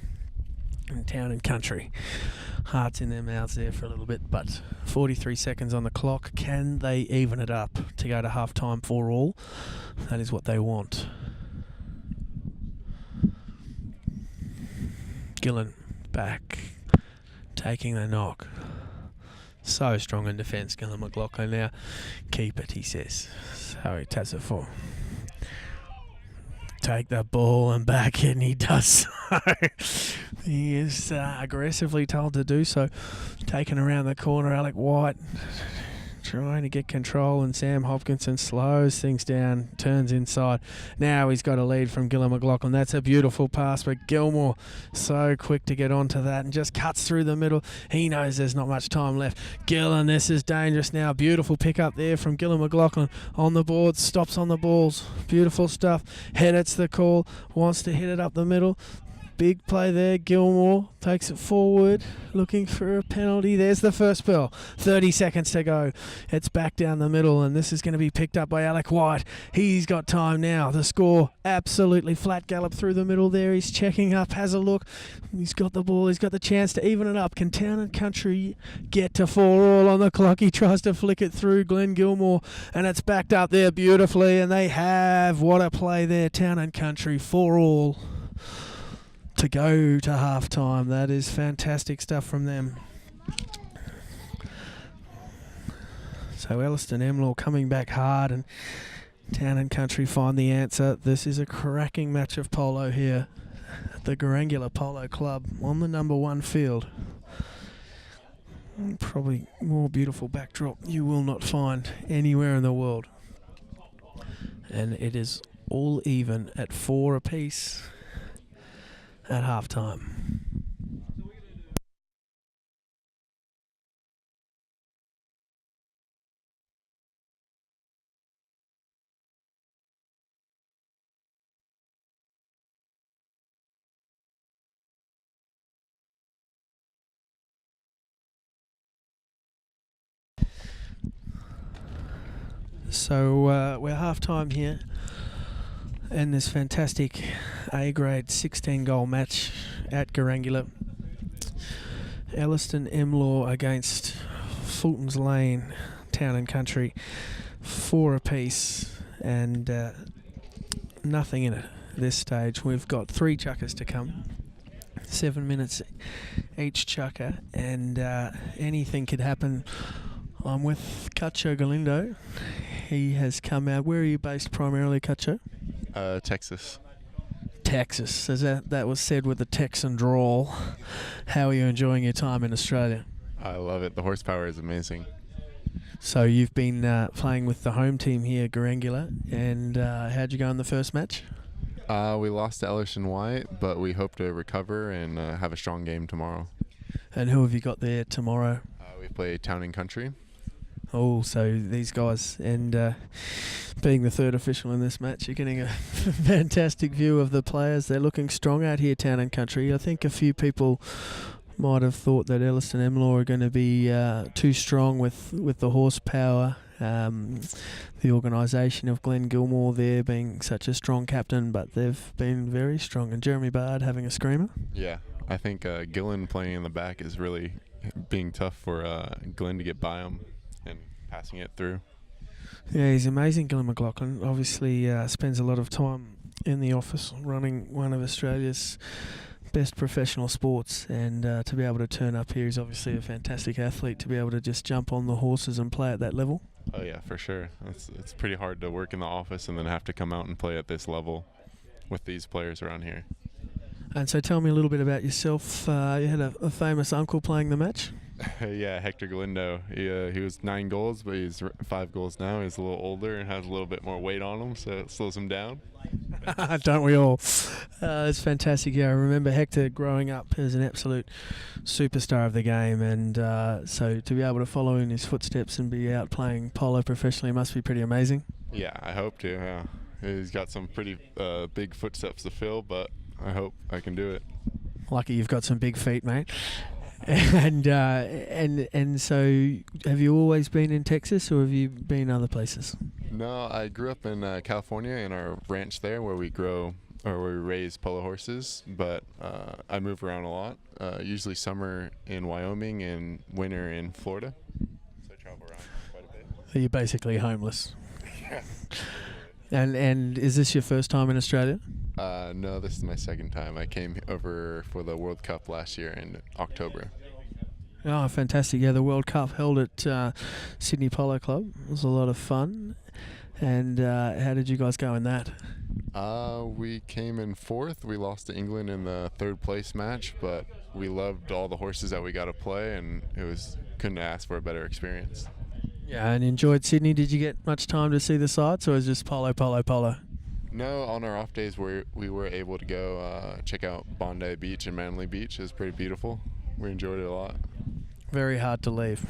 And Town and Country. Hearts in their mouths there for a little bit, but 43 seconds on the clock. Can they even it up to go to half-time for all? That is what they want. Gillen back, taking the knock. So strong in defence, Gillum McLaughlin. Now, keep it, he says. So he taps it for. Take the ball and back it, and he does so. He is aggressively told to do so. Taken around the corner, Alec White trying to get control, and Sam Hopkinson slows things down, turns inside. Now he's got a lead from Gillum McLaughlin. That's a beautiful pass, but Gilmore so quick to get onto that and just cuts through the middle. He knows there's not much time left. Gillum, this is dangerous now. Beautiful pick up there from Gillum McLaughlin on the board, stops on the balls. Beautiful stuff. Head the call, wants to hit it up the middle. Big play there. Gilmore takes it forward, looking for a penalty. There's the first bell. 30 seconds to go. It's back down the middle, and this is going to be picked up by Alec White. He's got time now. The score absolutely flat gallop through the middle there. He's checking up, has a look. He's got the ball. He's got the chance to even it up. Can Town and Country get to 4-all on the clock? He tries to flick it through Glenn Gilmore, and it's backed up there beautifully, and they have. What a play there. Town and Country 4-all. To go to half-time. That is fantastic stuff from them. So Ellerston, Emlor coming back hard, and Town and Country find the answer. This is a cracking match of polo here at the Garangula Polo Club on the number 1 field. Probably more beautiful backdrop you will not find anywhere in the world. And it is all even at 4 apiece at halftime. So we're half-time here in this fantastic A-grade 16-goal match at Garangula. Ellerston Emlor against Fultons Lane, Town and Country, 4 apiece, and nothing in it at this stage. We've got 3 chuckers to come, 7 minutes each chucker, and anything could happen. I'm with Cacho Galindo. He has come out. Where are you based primarily, Cacho? Texas. Texas, as that was said with a Texan drawl. How are you enjoying your time in Australia? I love it. The horsepower is amazing. So you've been playing with the home team here, Garangula, and how'd you go in the first match? We lost to Ellerston White, but we hope to recover and have a strong game tomorrow. And who have you got there tomorrow? We play Town and Country. Oh, so these guys, and being the third official in this match, you're getting a fantastic view of the players. They're looking strong out here, Town and Country. I think a few people might have thought that Ellerston Emlor are going to be too strong with the horsepower. The organisation of Glenn Gilmore there being such a strong captain, but they've been very strong. And Jeremy Bard having a screamer. Yeah, I think Gillen playing in the back is really being tough for Glenn to get by him and passing it through. Yeah, he's amazing, Gillum McLaughlin. Obviously spends a lot of time in the office running one of Australia's best professional sports, and to be able to turn up here, he's obviously a fantastic athlete to be able to just jump on the horses and play at that level. Oh yeah, for sure. It's pretty hard to work in the office and then have to come out and play at this level with these players around here. And so tell me a little bit about yourself. You had a famous uncle playing the match? Yeah, Hector Galindo. He was 9 goals, but he's 5 goals now. He's a little older and has a little bit more weight on him, so it slows him down. Don't we all? It's fantastic. Yeah, I remember Hector growing up as an absolute superstar of the game, and so to be able to follow in his footsteps and be out playing polo professionally must be pretty amazing. Yeah, I hope to. Yeah. He's got some pretty big footsteps to fill, but I hope I can do it. Lucky you've got some big feet, mate. And so have you always been in Texas, or have you been other places? No, I grew up in California in our ranch there where we raise polo horses, but I move around a lot, usually summer in Wyoming and winter in Florida. So I travel around quite a bit. So you're basically homeless. Yeah. And is this your first time in Australia? No, this is my second time. I came over for the World Cup last year in October. Oh, fantastic. Yeah, the World Cup held at Sydney Polo Club. It was a lot of fun. And how did you guys go in that? We came in fourth. We lost to England in the third place match, but we loved all the horses that we got to play, and couldn't ask for a better experience. Yeah, and enjoyed Sydney. Did you get much time to see the sights, or was it just polo, polo, polo? No, on our off days we were able to go check out Bondi Beach and McInally Beach. It was pretty beautiful. We enjoyed it a lot. Very hard to leave.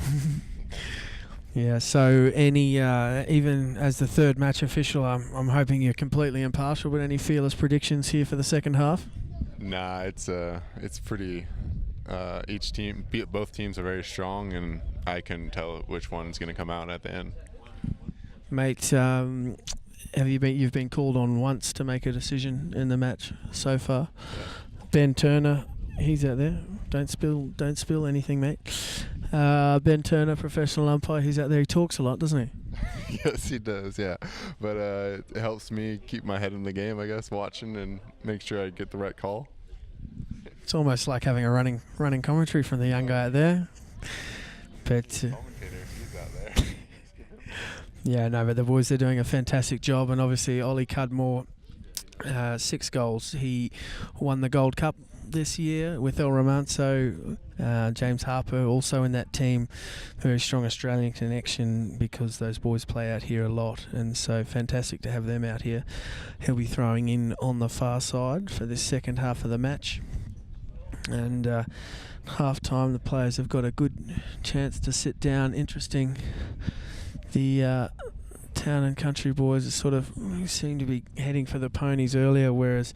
Yeah, so any, even as the third match official, I'm hoping you're completely impartial, but any fearless predictions here for the second half? Nah, it's pretty. Both teams are very strong, and I couldn't tell which one's going to come out at the end. Mate, you've been called on once to make a decision in the match so far. Yeah. Ben Turner, he's out there. Don't spill anything, mate. Ben Turner, professional umpire, he's out there. He talks a lot, doesn't he? Yes, he does, yeah. But it helps me keep my head in the game, I guess, watching and make sure I get the right call. It's almost like having a running commentary from the young guy out there. But commentator, he's out there. Yeah, no, but the boys are doing a fantastic job, and obviously Ollie Cudmore, 6 goals. He won the Gold Cup this year with El Romanzo. James Harper also in that team. Very strong Australian connection because those boys play out here a lot, and so fantastic to have them out here. He'll be throwing in on the far side for this second half of the match. And half time the players have got a good chance to sit down. Interesting, the Town and Country boys seem to be heading for the ponies earlier, whereas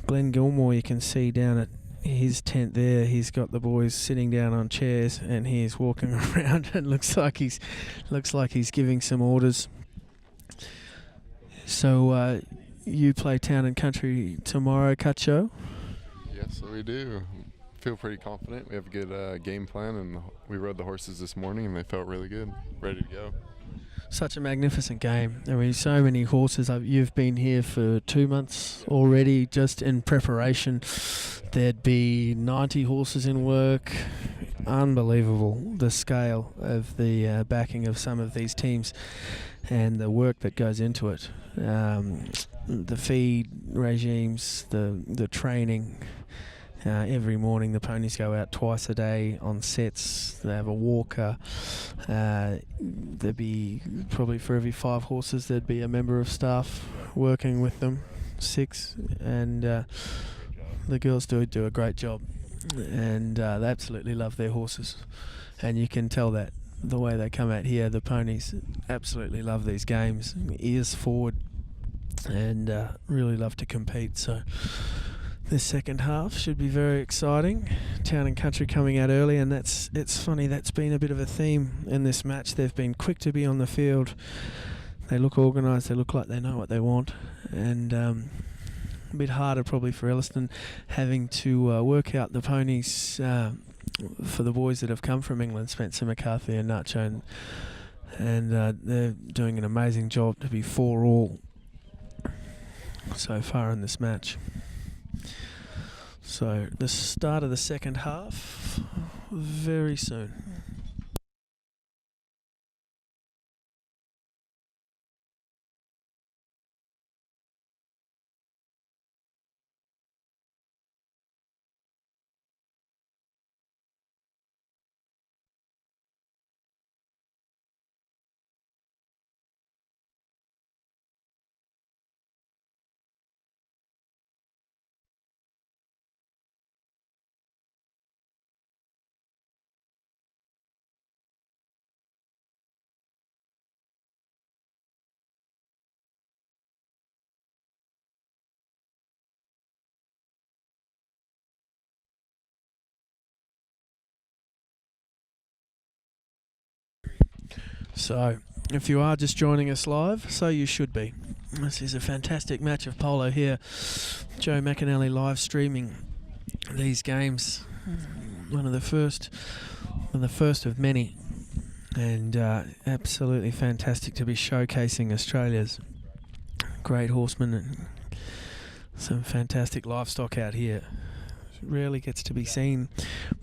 Glenn Gilmore, you can see down at his tent there, he's got the boys sitting down on chairs and he's walking around and looks like he's giving some orders. So you play Town and Country tomorrow, Cacho? Yes, we do. Feel pretty confident. We have a good game plan, and we rode the horses this morning and they felt really good, ready to go. Such a magnificent game. I mean, so many horses. You've been here for 2 months already, just in preparation. There'd be 90 horses in work. Unbelievable, the scale of the backing of some of these teams and the work that goes into it. The feed regimes, the training. Every morning the ponies go out twice a day on sets. They have a walker. There'd be probably for every 5 horses there'd be a member of staff working with them, 6, and the girls do a great job, and they absolutely love their horses, and you can tell that the way they come out here. The ponies absolutely love these games, ears forward, and really love to compete. So this second half should be very exciting. Town and Country coming out early, and it's funny, that's been a bit of a theme in this match. They've been quick to be on the field. They look organised, they look like they know what they want, and a bit harder probably for Ellerston having to work out the ponies for the boys that have come from England, Spencer McCarthy and Nacho, and they're doing an amazing job to be 4-all so far in this match. So the start of the second half very soon. So, if you are just joining us live, so you should be. This is a fantastic match of polo here. Joe McInally live streaming these games. One of the first of many. And absolutely fantastic to be showcasing Australia's great horsemen and some fantastic livestock out here. rarely gets to be seen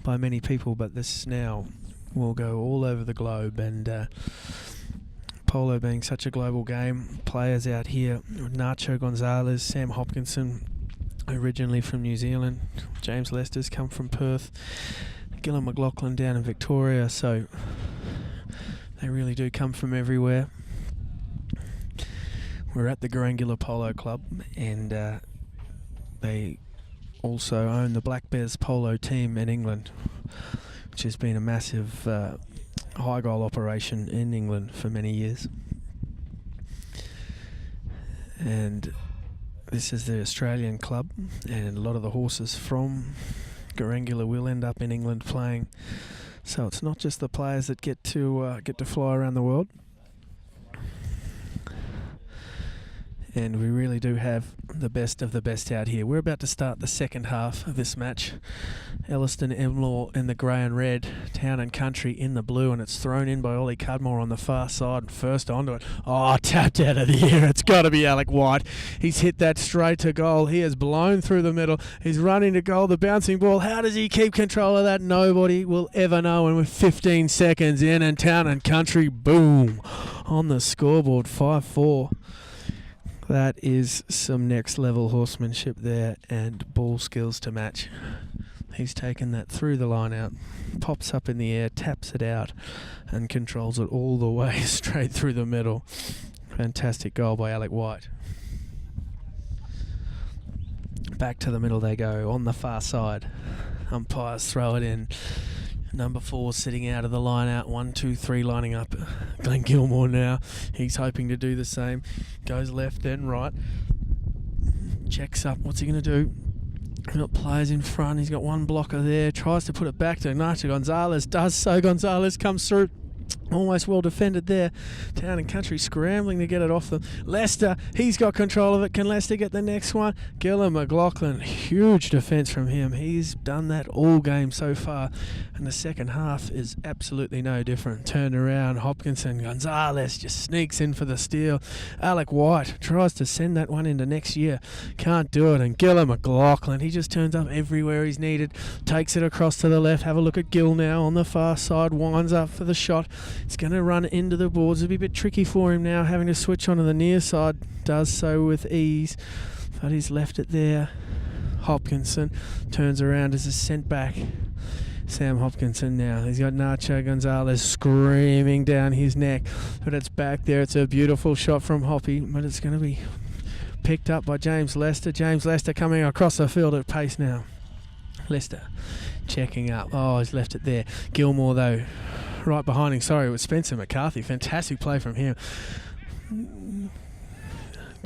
by many people, but this now will go all over the globe. And polo being such a global game, players out here, Nacho Gonzalez, Sam Hopkinson, originally from New Zealand, James Lester's come from Perth, Gillon McLaughlin down in Victoria, so they really do come from everywhere. We're at the Garangula Polo Club, and they also own the Black Bears polo team in England, which has been a massive high goal operation in England for many years. And this is the Australian club, and a lot of the horses from Garangula will end up in England playing. So it's not just the players that get to fly around the world. And we really do have the best of the best out here. We're about to start the second half of this match. Ellerston, Emlor in the grey and red, Town and Country in the blue, and it's thrown in by Ollie Cudmore on the far side. First onto it. Oh, tapped out of the air. It's got to be Alec White. He's hit that straight to goal. He has blown through the middle. He's running to goal. The bouncing ball. How does he keep control of that? Nobody will ever know. And with 15 seconds in, and Town and Country, boom, on the scoreboard, 5-4. That is some next level horsemanship there, and ball skills to match. He's taken that through the line out, pops up in the air, taps it out, and controls it all the way straight through the middle. Fantastic goal by Alec White. Back to the middle they go, on the far side. Umpires throw it in. Number 4 sitting out of the line out. 1, 2, 3 lining up. Glenn Gilmore now. He's hoping to do the same. Goes left then right. Checks up. What's he going to do? He's got players in front. He's got one blocker there. Tries to put it back to Nacho Gonzalez. Does so. Gonzalez comes through. Almost well defended there. Town and Country scrambling to get it off them. Lester, he's got control of it. Can Lester get the next one? Gillon McLaughlin, huge defence from him. He's done that all game so far. And the second half is absolutely no different. Turned around, Hopkinson, Gonzalez just sneaks in for the steal. Alec White tries to send that one into next year. Can't do it. And Gillon McLaughlin, he just turns up everywhere he's needed. Takes it across to the left. Have a look at Gill now on the far side. Winds up for the shot. It's going to run into the boards. It'll be a bit tricky for him now, having to switch onto the near side. Does so with ease, but he's left it there. Hopkinson turns around as it's sent back. Sam Hopkinson now. He's got Nacho Gonzalez screaming down his neck, but it's back there. It's a beautiful shot from Hoppy, but it's going to be picked up by James Lester. James Lester coming across the field at pace now. Lester checking up. Oh, he's left it there. Gilmore, though, right behind him. Sorry, it was Spencer McCarthy. Fantastic play from him.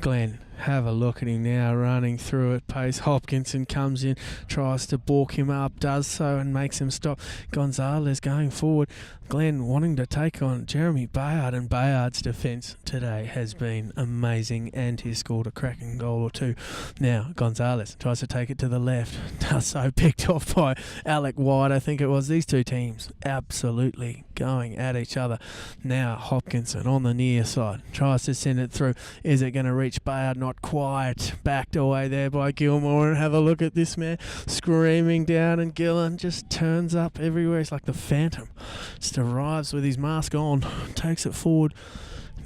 Glenn, have a look at him now, running through at pace. Hopkinson comes in, tries to balk him up, does so and makes him stop. Gonzalez going forward. Glenn wanting to take on Jeremy Bayard, and Bayard's defence today has been amazing, and he's scored a cracking goal or two. Now Gonzalez tries to take it to the left, does so, picked off by Alec White, I think it was. These two teams absolutely going at each other. Now Hopkinson on the near side tries to send it through. Is it going to reach Bayard? Not quite. Backed away there by Gilmore, and have a look at this man screaming down, and Gillon just turns up everywhere. He's like the Phantom. Just arrives with his mask on, takes it forward.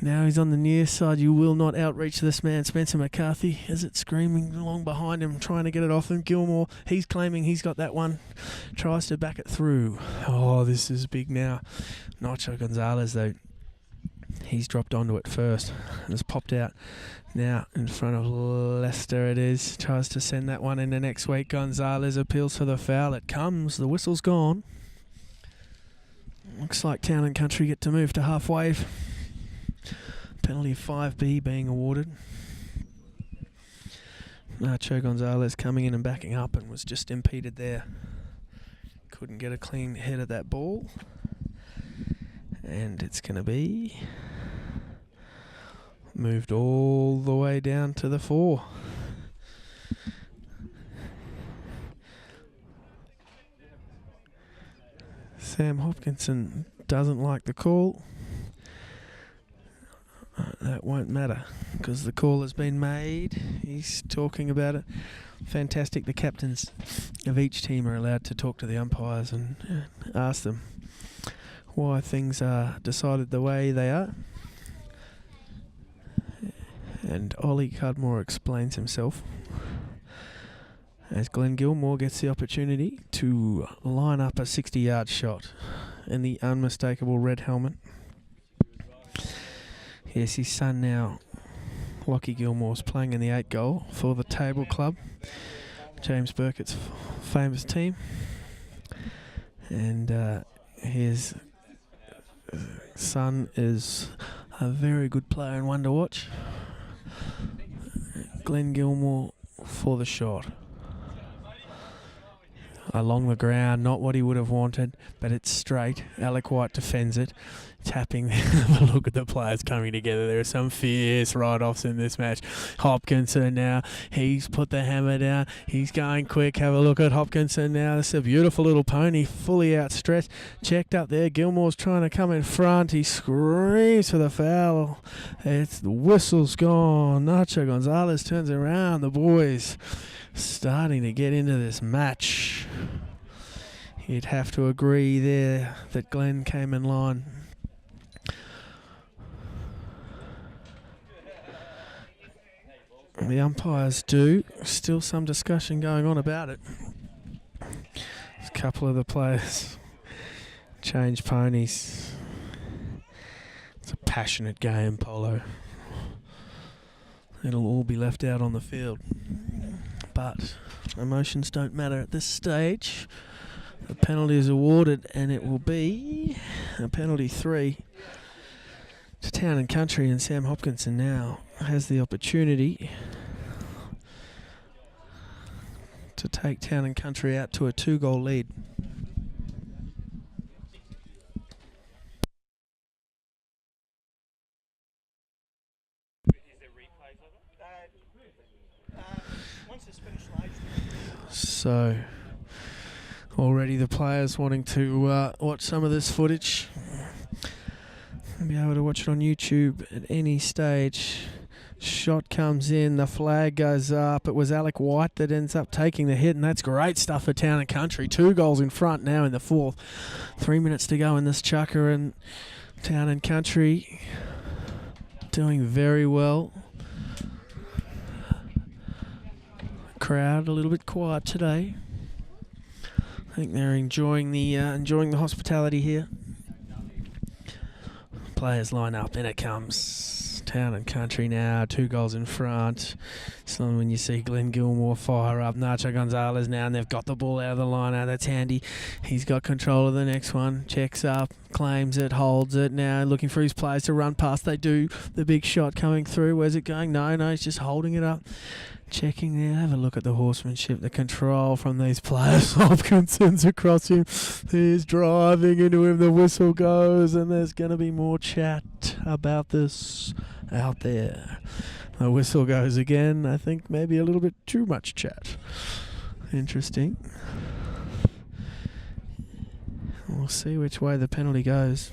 Now he's on the near side. You will not outreach this man, Spencer McCarthy. Is it screaming along behind him, trying to get it off him? Gilmore, he's claiming he's got that one. Tries to back it through. Oh, this is big now. Nacho Gonzalez, though, he's dropped onto it first and has popped out. Now in front of Lester it is. Tries to send that one into next week. Gonzalez appeals for the foul. It comes. The whistle's gone. Looks like Town and Country get to move to half wave. Penalty 5B being awarded. Nacho Gonzalez coming in and backing up and was just impeded there. Couldn't get a clean head of that ball. And it's going to be moved all the way down to the 4. Sam Hopkinson doesn't like the call. That won't matter because the call has been made. He's talking about it. fantastic. The captains of each team are allowed to talk to the umpires and ask them why things are decided the way they are. And Ollie Cudmore explains himself as Glenn Gilmore gets the opportunity to line up a 60-yard shot in the unmistakable red helmet. Yes, his son now, Lockie Gilmore's playing in the 8 goal for the Table Club, James Burkett's famous team. And his son is a very good player and one to watch. Glenn Gilmore for the shot. Along the ground, not what he would have wanted, but it's straight. Alec White defends it. Tapping. Have a look at the players coming together. There are some fierce write-offs in this match. Hopkinson now, he's put the hammer down. He's going quick. Have a look at Hopkinson now. This is a beautiful little pony, fully outstretched. Checked up there. Gilmore's trying to come in front. He screams for the foul. The whistle's gone. Nacho Gonzalez turns around. The boys starting to get into this match. You'd have to agree there that Glenn came in line. The umpires do. Still some discussion going on about it. A couple of the players change ponies. It's a passionate game, polo. It'll all be left out on the field. But emotions don't matter at this stage. The penalty is awarded, and it will be a penalty 3 to Town and Country, and Sam Hopkinson now has the opportunity to take Town and Country out to a 2-goal lead. So already the players wanting to watch some of this footage. Be able to watch it on YouTube at any stage. Shot comes in, the flag goes up. It was Alec White that ends up taking the hit, and that's great stuff for Town and Country. 2 goals in front now in the 4th. 3 minutes to go in this chukker, and Town and Country doing very well. Crowd a little bit quiet today. I think they're enjoying the hospitality here. Players line up, and it comes. Town and Country now, 2 goals in front. So when you see Glenn Gilmore fire up, Nacho Gonzalez now, and they've got the ball out of the line. That's handy. He's got control of the next one. Checks up, claims it, holds it. Now looking for his players to run past. They do. The big shot coming through. Where's it going? No, he's just holding it up. Checking there, have a look at the horsemanship, the control from these players. Hopkinson's across him. He's driving into him. The whistle goes, and there's going to be more chat about this out there. The whistle goes again. I think maybe a little bit too much chat. Interesting. We'll see which way the penalty goes.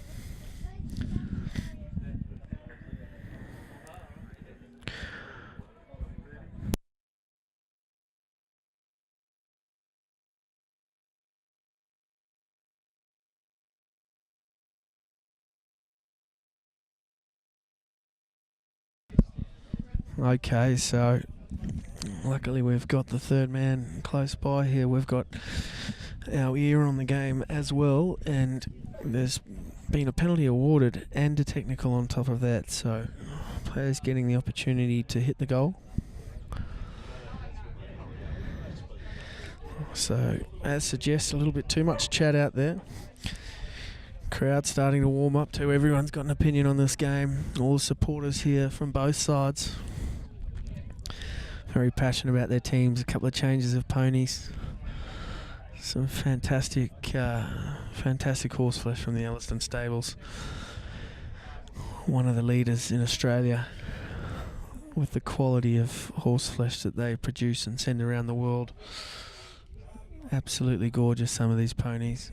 Okay, so luckily we've got the third man close by here. We've got our ear on the game as well, and there's been a penalty awarded and a technical on top of that, so players getting the opportunity to hit the goal. So as suggests, a little bit too much chat out there. Crowd starting to warm up too. Everyone's got an opinion on this game. All the supporters here from both sides. Very passionate about their teams. A couple of changes of ponies. Some fantastic horseflesh from the Ellerston stables. One of the leaders in Australia with the quality of horseflesh that they produce and send around the world. Absolutely gorgeous, some of these ponies.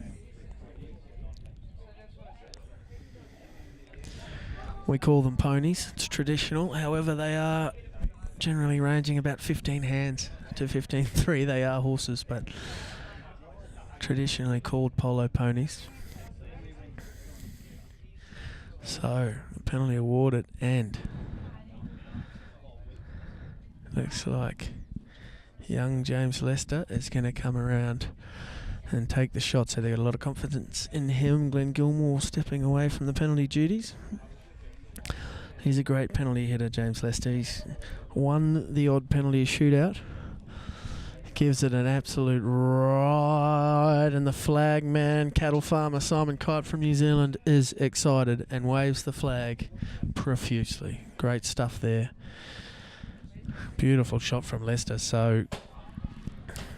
We call them ponies. It's traditional. However, they are generally ranging about 15 hands to 15-3. They are horses, but traditionally called polo ponies. So, penalty awarded, and looks like young James Lester is going to come around and take the shot. So they've got a lot of confidence in him. Glenn Gilmore stepping away from the penalty duties. He's a great penalty hitter, James Lester. He's won the odd penalty shootout. Gives it an absolute ride, and the flag man, cattle farmer Simon Kite from New Zealand, is excited and waves the flag profusely. Great stuff there. Beautiful shot from Leicester. So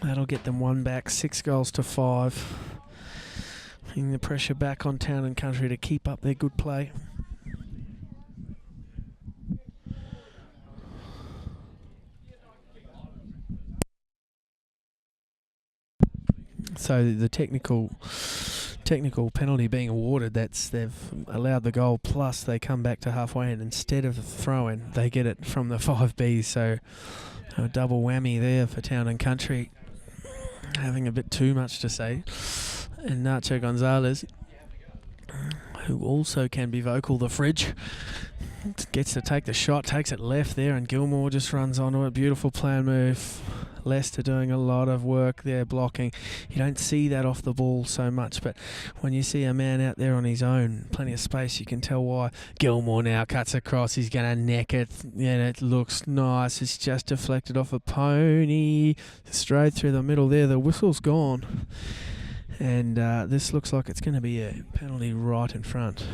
that'll get them one back, 6-5. Putting the pressure back on Town and Country to keep up their good play. So the technical penalty being awarded, they've allowed the goal, plus they come back to halfway, and instead of throwing, they get it from the 5Bs. So a double whammy there for Town and Country, having a bit too much to say. And Nacho Gonzalez, who also can be vocal, the fridge, gets to take the shot, takes it left there, and Gilmore just runs onto it. Beautiful plan move. Leicester doing a lot of work there blocking. You don't see that off the ball so much, but when you see a man out there on his own, plenty of space, you can tell why. Gilmore now cuts across. He's going to neck it. Yeah, it looks nice. It's just deflected off a pony. Straight through the middle there. The whistle's gone. And this looks like it's going to be a penalty right in front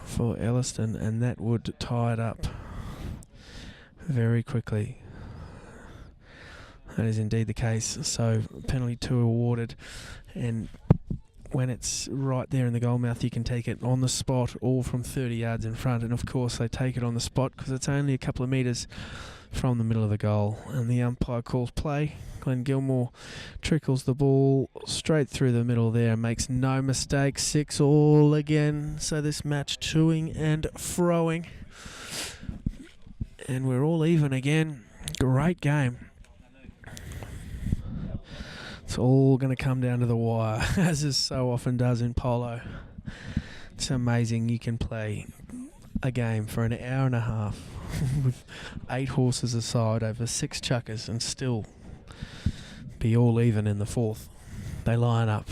for Ellerston, and that would tie it up very quickly. That is indeed the case. So penalty 2 awarded, and when it's right there in the goal mouth, you can take it on the spot or from 30 yards in front. And of course they take it on the spot because it's only a couple of metres from the middle of the goal, and the umpire calls play. Glenn Gilmore trickles the ball straight through the middle there, makes no mistake. 6-all again. So this match toing and froing, and we're all even again. Great game. It's all going to come down to the wire, as it so often does in polo. It's amazing you can play a game for an hour and a half with 8 horses aside over 6 chukkers and still be all even in the 4th. They line up.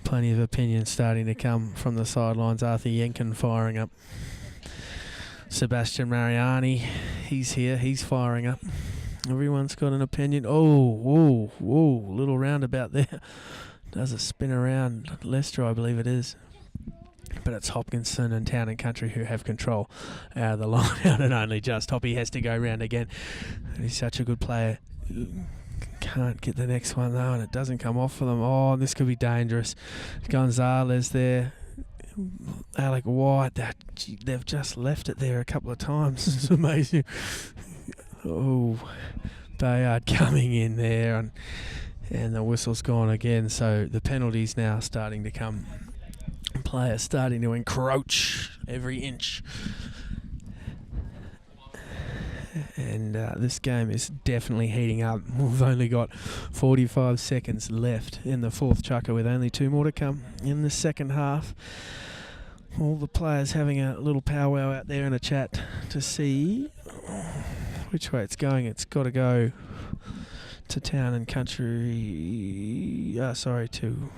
Plenty of opinions starting to come from the sidelines. Arthur Yenkin firing up. Sebastian Mariani, he's here. He's firing up. Everyone's got an opinion. Oh, little roundabout there. Does a spin around Leicester, I believe it is. But it's Hopkinson and Town and Country who have control out of the line out, and only just. Hoppy has to go round again. And he's such a good player. Can't get the next one though, and it doesn't come off for them. Oh, this could be dangerous. Gonzalez there. Alec White, they've just left it there a couple of times. It's amazing. Oh, Bayard coming in there, and the whistle's gone again. So the penalties now starting to come. Players starting to encroach every inch. And this game is definitely heating up. We've only got 45 seconds left in the 4th chukker, with only 2 more to come in the second half. All the players having a little powwow out there in a chat to see which way it's going. It's got to go to Town and Country. To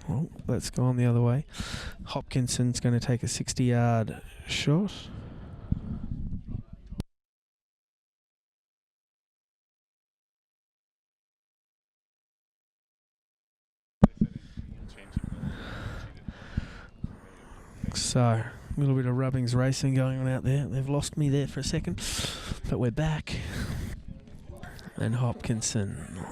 well, let's go on the other way. Hopkinson's going to take a 60-yard shot. So, a little bit of rubbings racing going on out there. They've lost me there for a second, but we're back. And Hopkinson,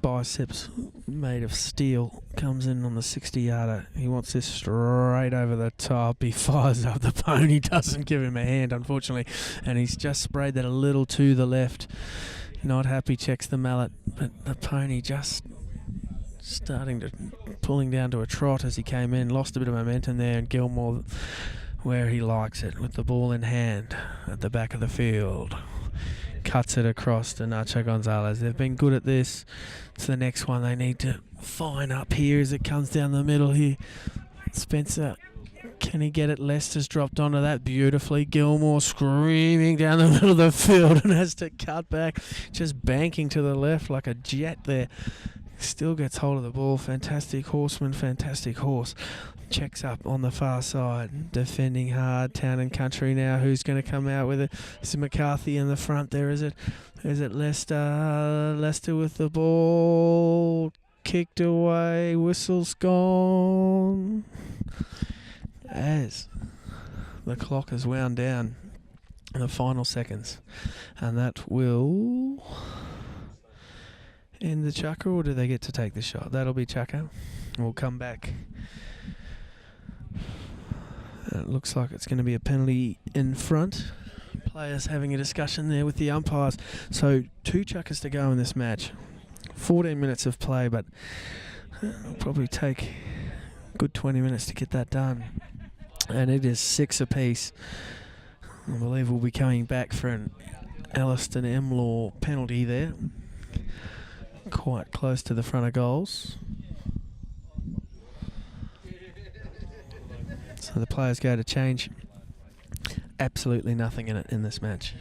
biceps made of steel, comes in on the 60-yarder. He wants this straight over the top. He fires up the pony, doesn't give him a hand, unfortunately, and he's just sprayed that a little to the left. Not happy, checks the mallet, but the pony just starting to pulling down to a trot as he came in. Lost a bit of momentum there, and Gilmore where he likes it with the ball in hand at the back of the field. Cuts it across to Nacho Gonzalez. They've been good at this. It's the next one they need to fine up here as it comes down the middle here. Spencer, can he get it? Lester's dropped onto that beautifully. Gilmore screaming down the middle of the field and has to cut back, just banking to the left like a jet there. Still gets hold of the ball. Fantastic horseman, fantastic horse. Checks up on the far side, defending hard. Town and Country now. Who's going to come out with it? This is McCarthy in the front there. Is it Lester? Lester with the ball. Kicked away. Whistle's gone. As the clock has wound down in the final seconds. And that will end the chucker, or do they get to take the shot? That'll be chucker. We'll come back. It looks like it's going to be a penalty in front. Players having a discussion there with the umpires. So 2 chuckers to go in this match. 14 minutes of play, but it'll probably take a good 20 minutes to get that done. And it is 6 apiece. I believe we'll be coming back for an Ellerston Emlor penalty there. Quite close to the front of goals. So the players go to change. Absolutely nothing in it in this match.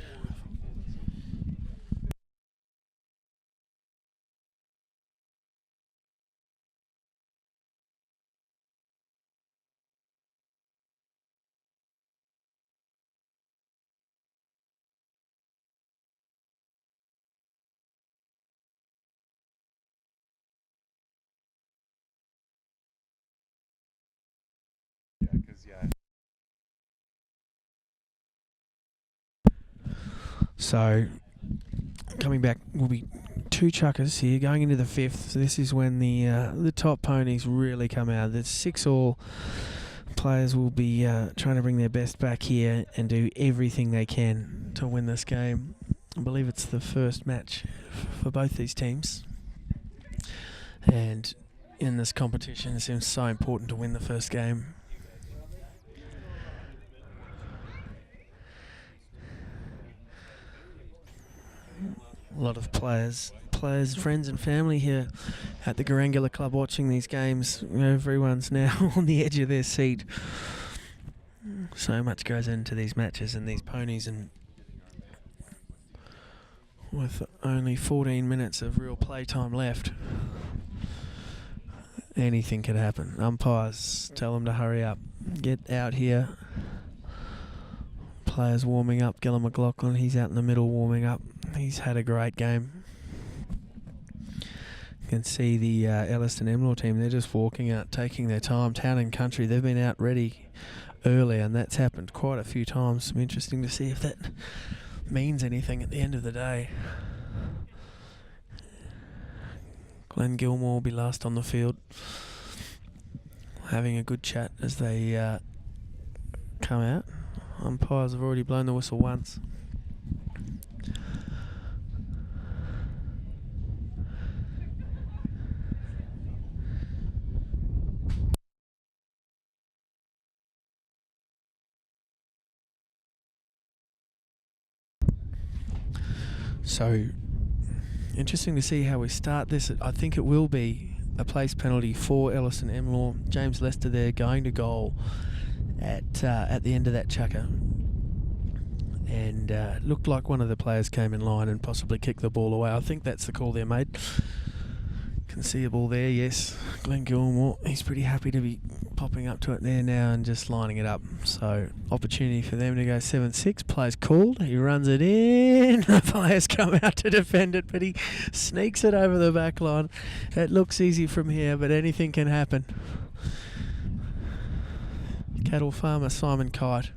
So coming back will be 2 chuckers here going into the 5th. So this is when the top ponies really come out. There's 6 all. Players will be trying to bring their best back here and do everything they can to win this game. I believe it's the first match for both these teams. And in this competition, it seems so important to win the first game. A lot of players, friends and family here at the Garangula Club watching these games. Everyone's now on the edge of their seat. So much goes into these matches and these ponies, and with only 14 minutes of real playtime left, anything could happen. Umpires tell them to hurry up. Get out here. Players warming up. Gillum McLaughlin, he's out in the middle warming up. He's had a great game. You can see the Ellerston Emlor team, they're just walking out, taking their time. Town and Country, they've been out ready early, and that's happened quite a few times. It'll be interesting to see if that means anything at the end of the day. Glenn Gilmore will be last on the field, having a good chat as they come out. Umpires have already blown the whistle once. So, interesting to see how we start this. I think it will be a place penalty for Ellerston Emlor. James Lester there going to goal at the end of that chucker. And looked like one of the players came in line and possibly kicked the ball away. I think that's the call there made. Can see a ball there, yes. Glenn Gilmore, he's pretty happy to be popping up to it there now and just lining it up. So, opportunity for them to go 7-6. Player's called. He runs it in. The players come out to defend it, but he sneaks it over the back line. It looks easy from here, but anything can happen. Cattle farmer Simon Kite,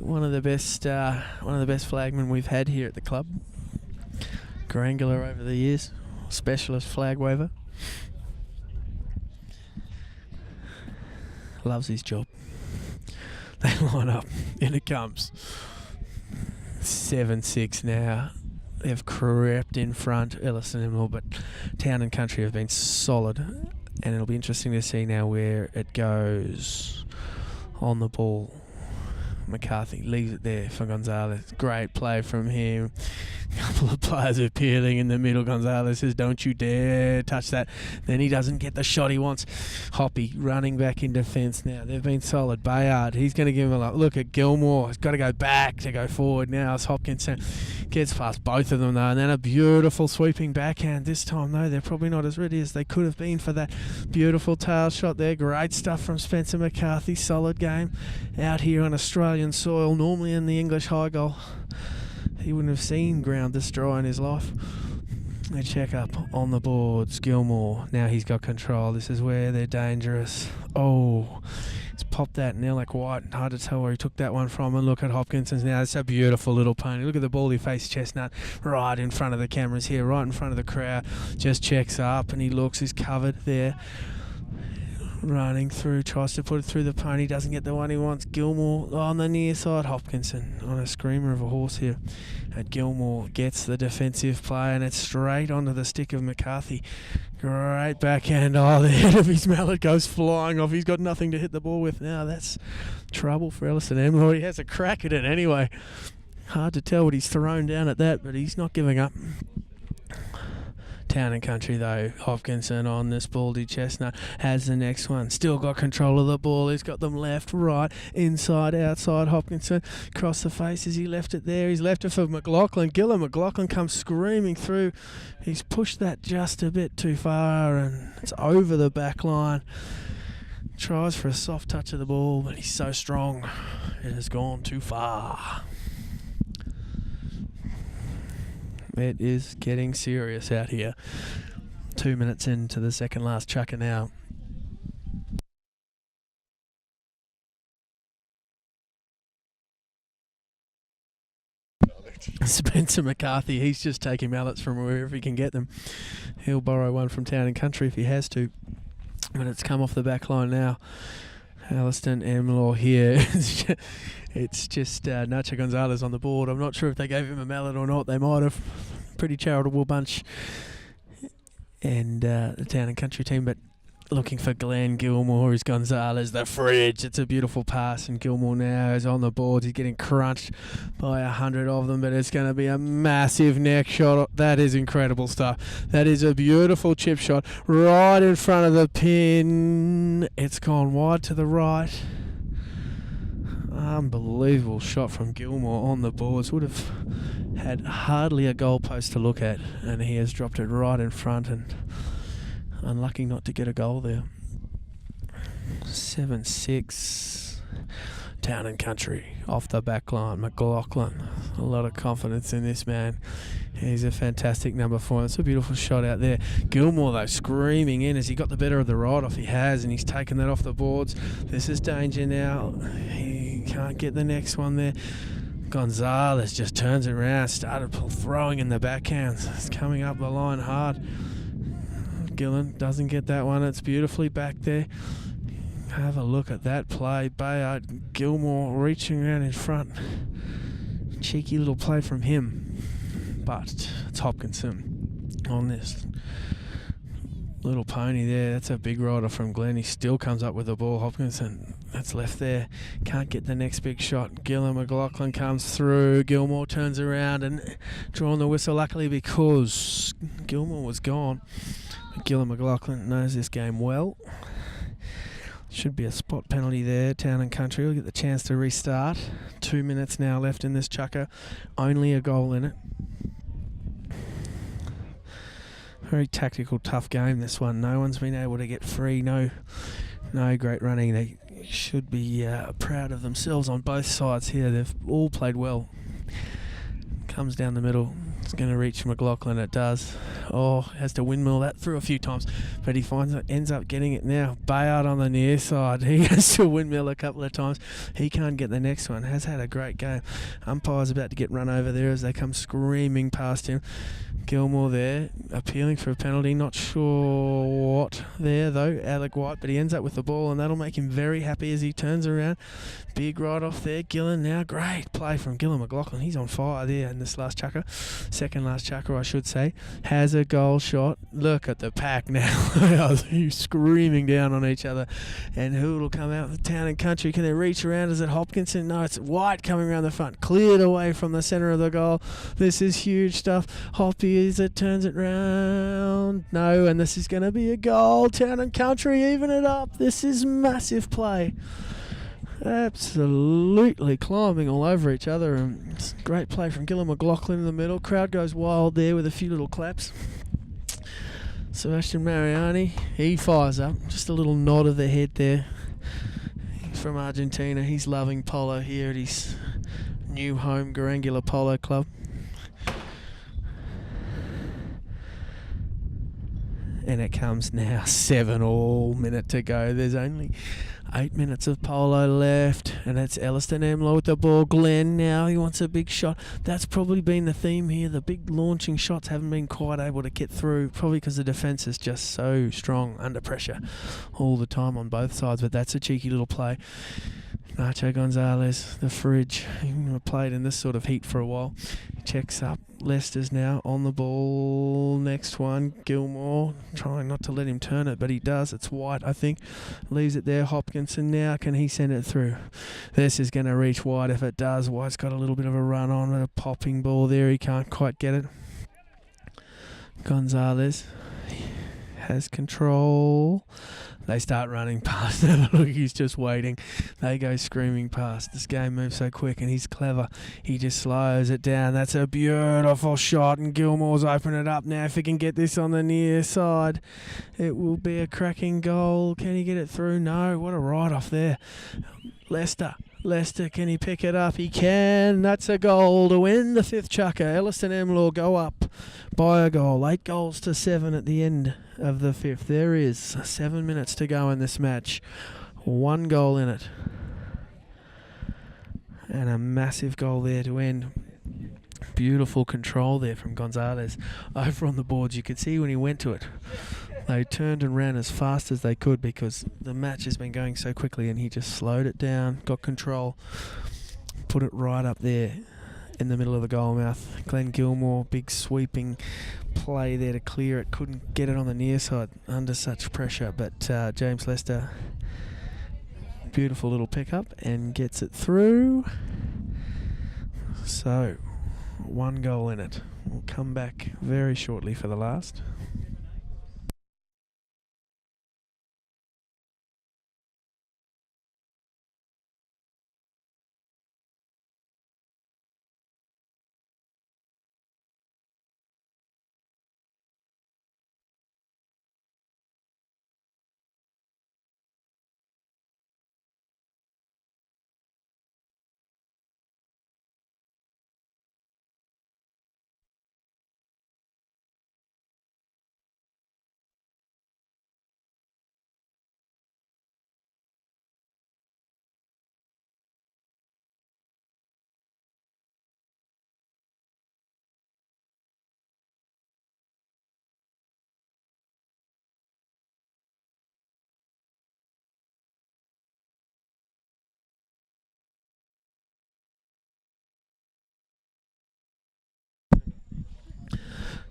one of the best flagmen we've had here at the club. Garangula over the years, specialist flag waver. Loves his job. They line up, in it comes. 7-6 now. They've crept in front, Ellerston and Emlor, but Town and Country have been solid, and it'll be interesting to see now where it goes on the ball. McCarthy leaves it there for Gonzalez. Great play from him. A couple of players appealing in the middle. Gonzalez says, don't you dare touch that. Then he doesn't get the shot he wants. Hoppy running back in defence now. They've been solid. Bayard, he's going to give him a look at Gilmore. He's got to go back to go forward now as Hopkinson gets past both of them though. And then a beautiful sweeping backhand. This time though, they're probably not as ready as they could have been for that beautiful tail shot there. Great stuff from Spencer McCarthy. Solid game out here on Australian soil. Normally in the English high goal, he wouldn't have seen ground this dry in his life. They check up on the boards. Gilmore, now he's got control. This is where they're dangerous. Oh, he's popped that now like White. Hard to tell where he took that one from. And look at Hopkinson's now. It's a beautiful little pony. Look at the baldy face chestnut right in front of the cameras here, right in front of the crowd. Just checks up and he looks. He's covered there. Running through, tries to put it through the pony, doesn't get the one he wants. Gilmore on the near side. Hopkinson on a screamer of a horse here. And Gilmore gets the defensive play, and it's straight onto the stick of McCarthy. Great backhand. Oh, the head of his mallet goes flying off. He's got nothing to hit the ball with now. That's trouble for Ellerston. Emlor, he has a crack at it anyway. Hard to tell what he's thrown down at that, but he's not giving up. Town and Country though, Hopkinson on this baldy chestnut has the next one. Still got control of the ball. He's got them left, right, inside, outside. Hopkinson across the faces. He left it there. He's left it for McLaughlin. McLaughlin comes screaming through. He's pushed that just a bit too far and it's over the back line. Tries for a soft touch of the ball, but he's so strong. It has gone too far. It is getting serious out here. 2 minutes into the second last chukker now. Spencer McCarthy, he's just taking mallets from wherever he can get them. He'll borrow one from Town and Country if he has to. But it's come off the back line now. Ellerston, Emlor here. It's just Nacho Gonzalez on the board. I'm not sure if they gave him a mallet or not. They might have. Pretty charitable bunch. And the Town and Country team, but looking for Glenn Gilmore is Gonzalez, the fridge. It's a beautiful pass, and Gilmore now is on the board. He's getting crunched by 100 of them, but it's going to be a massive neck shot. That is incredible stuff. That is a beautiful chip shot right in front of the pin. It's gone wide to the right. Unbelievable shot from Gilmore on the boards. Would have had hardly a goalpost to look at, and he has dropped it right in front, and unlucky not to get a goal there. 7-6. Town and Country off the back line. McLaughlin, a lot of confidence in this man. He's a fantastic number 4. It's a beautiful shot out there. Gilmore though screaming in as he got the better of the ride off. He has, and he's taken that off the boards. This is danger now. He can't get the next one there. Gonzalez just turns it around, started throwing in the backhands. It's coming up the line hard. Gillen doesn't get that one. It's beautifully back there. Have a look at that play. Bayard, Gilmore reaching around in front. Cheeky little play from him. But it's Hopkinson on this little pony there. That's a big rider from Glenn. He still comes up with the ball. Hopkinson, that's left there. Can't get the next big shot. McLaughlin comes through. Gilmore turns around and drawing the whistle, luckily, because Gilmore was gone. McLaughlin knows this game well. Should be a spot penalty there. Town and Country will get the chance to restart. 2 minutes now left in this chukker. Only a goal in it. Very tactical, tough game, this one. No one's been able to get free. No great running. They should be proud of themselves on both sides here. They've all played well. Comes down the middle. It's going to reach McLaughlin. It does. Oh, has to windmill that through a few times, but he ends up getting it now. Bayard on the near side. He has to windmill a couple of times. He can't get the next one. Has had a great game. Umpire's about to get run over there as they come screaming past him. Gilmore there, appealing for a penalty. Not sure what there, though, Alec White, but he ends up with the ball, and that'll make him very happy as he turns around. Big right off there. Gillen now. Great play from Gillen McLaughlin. He's on fire there in this last chucker. Second last chucker, I should say. Has a goal shot. Look at the pack now. He's screaming down on each other. And who will come out of Town and Country? Can they reach around? Is it Hopkinson? No, it's White coming around the front. Cleared away from the centre of the goal. This is huge stuff. Hoppy is it, turns it round. No, and this is going to be a goal. Town and Country even it up. This is massive play. Absolutely climbing all over each other. And great play from Gillen McLaughlin in the middle. Crowd goes wild there with a few little claps. Sebastian Mariani, he fires up. Just a little nod of the head there. He's from Argentina. He's loving polo here at his new home, Garangula Polo Club. And it comes now 7 minute to go. There's only 8 minutes of polo left, and it's Ellerston Emlor with the ball. Glenn now, he wants a big shot. That's probably been the theme here. The big launching shots haven't been quite able to get through, probably because the defence is just so strong under pressure all the time on both sides, but that's a cheeky little play. Nacho Gonzalez, the fridge, he played in this sort of heat for a while. He checks up. Leicester's now on the ball. Next one, Gilmore, trying not to let him turn it, but he does. It's White, I think. Leaves it there. Hopkinson now. Can he send it through? This is going to reach White if it does. White's got a little bit of a run on with a popping ball there. He can't quite get it. Gonzalez has control. They start running past him. Look, he's just waiting. They go screaming past. This game moves so quick, and he's clever. He just slows it down. That's a beautiful shot, and Gilmore's opened it up now. If he can get this on the near side, it will be a cracking goal. Can he get it through? No. What a write-off there. Leicester, can he pick it up? He can. That's a goal to win the fifth chucker. Ellerston Emlor go up by a goal. 8-7 at the end of the fifth. There is 7 minutes to go in this match. 1 goal in it. And a massive goal there to end. Beautiful control there from Gonzalez. Over on the boards, you could see when he went to it. They turned and ran as fast as they could because the match has been going so quickly, and he just slowed it down, got control, put it right up there in the middle of the goal mouth. Glenn Gilmore, big sweeping play there to clear it. Couldn't get it on the near side under such pressure, but James Lester, beautiful little pickup and gets it through. So, 1 goal in it. We'll come back very shortly for the last.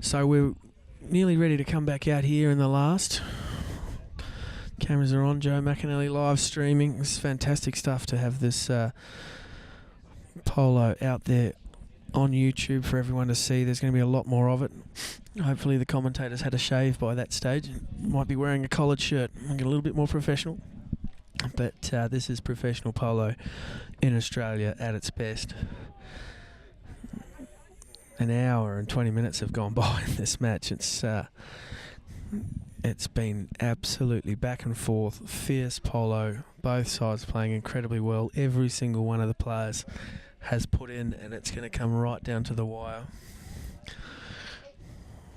So we're nearly ready to come back out here in the last. Cameras are on. Joe McInally live streaming. It's fantastic stuff to have this polo out there on YouTube for everyone to see. There's going to be a lot more of it. Hopefully the commentators had a shave by that stage. Might be wearing a collared shirt. Get a little bit more professional. But this is professional polo in Australia at its best. An hour and 20 minutes have gone by in this match. It's been absolutely back and forth, fierce polo, both sides playing incredibly well. Every single one of the players has put in, and it's going to come right down to the wire.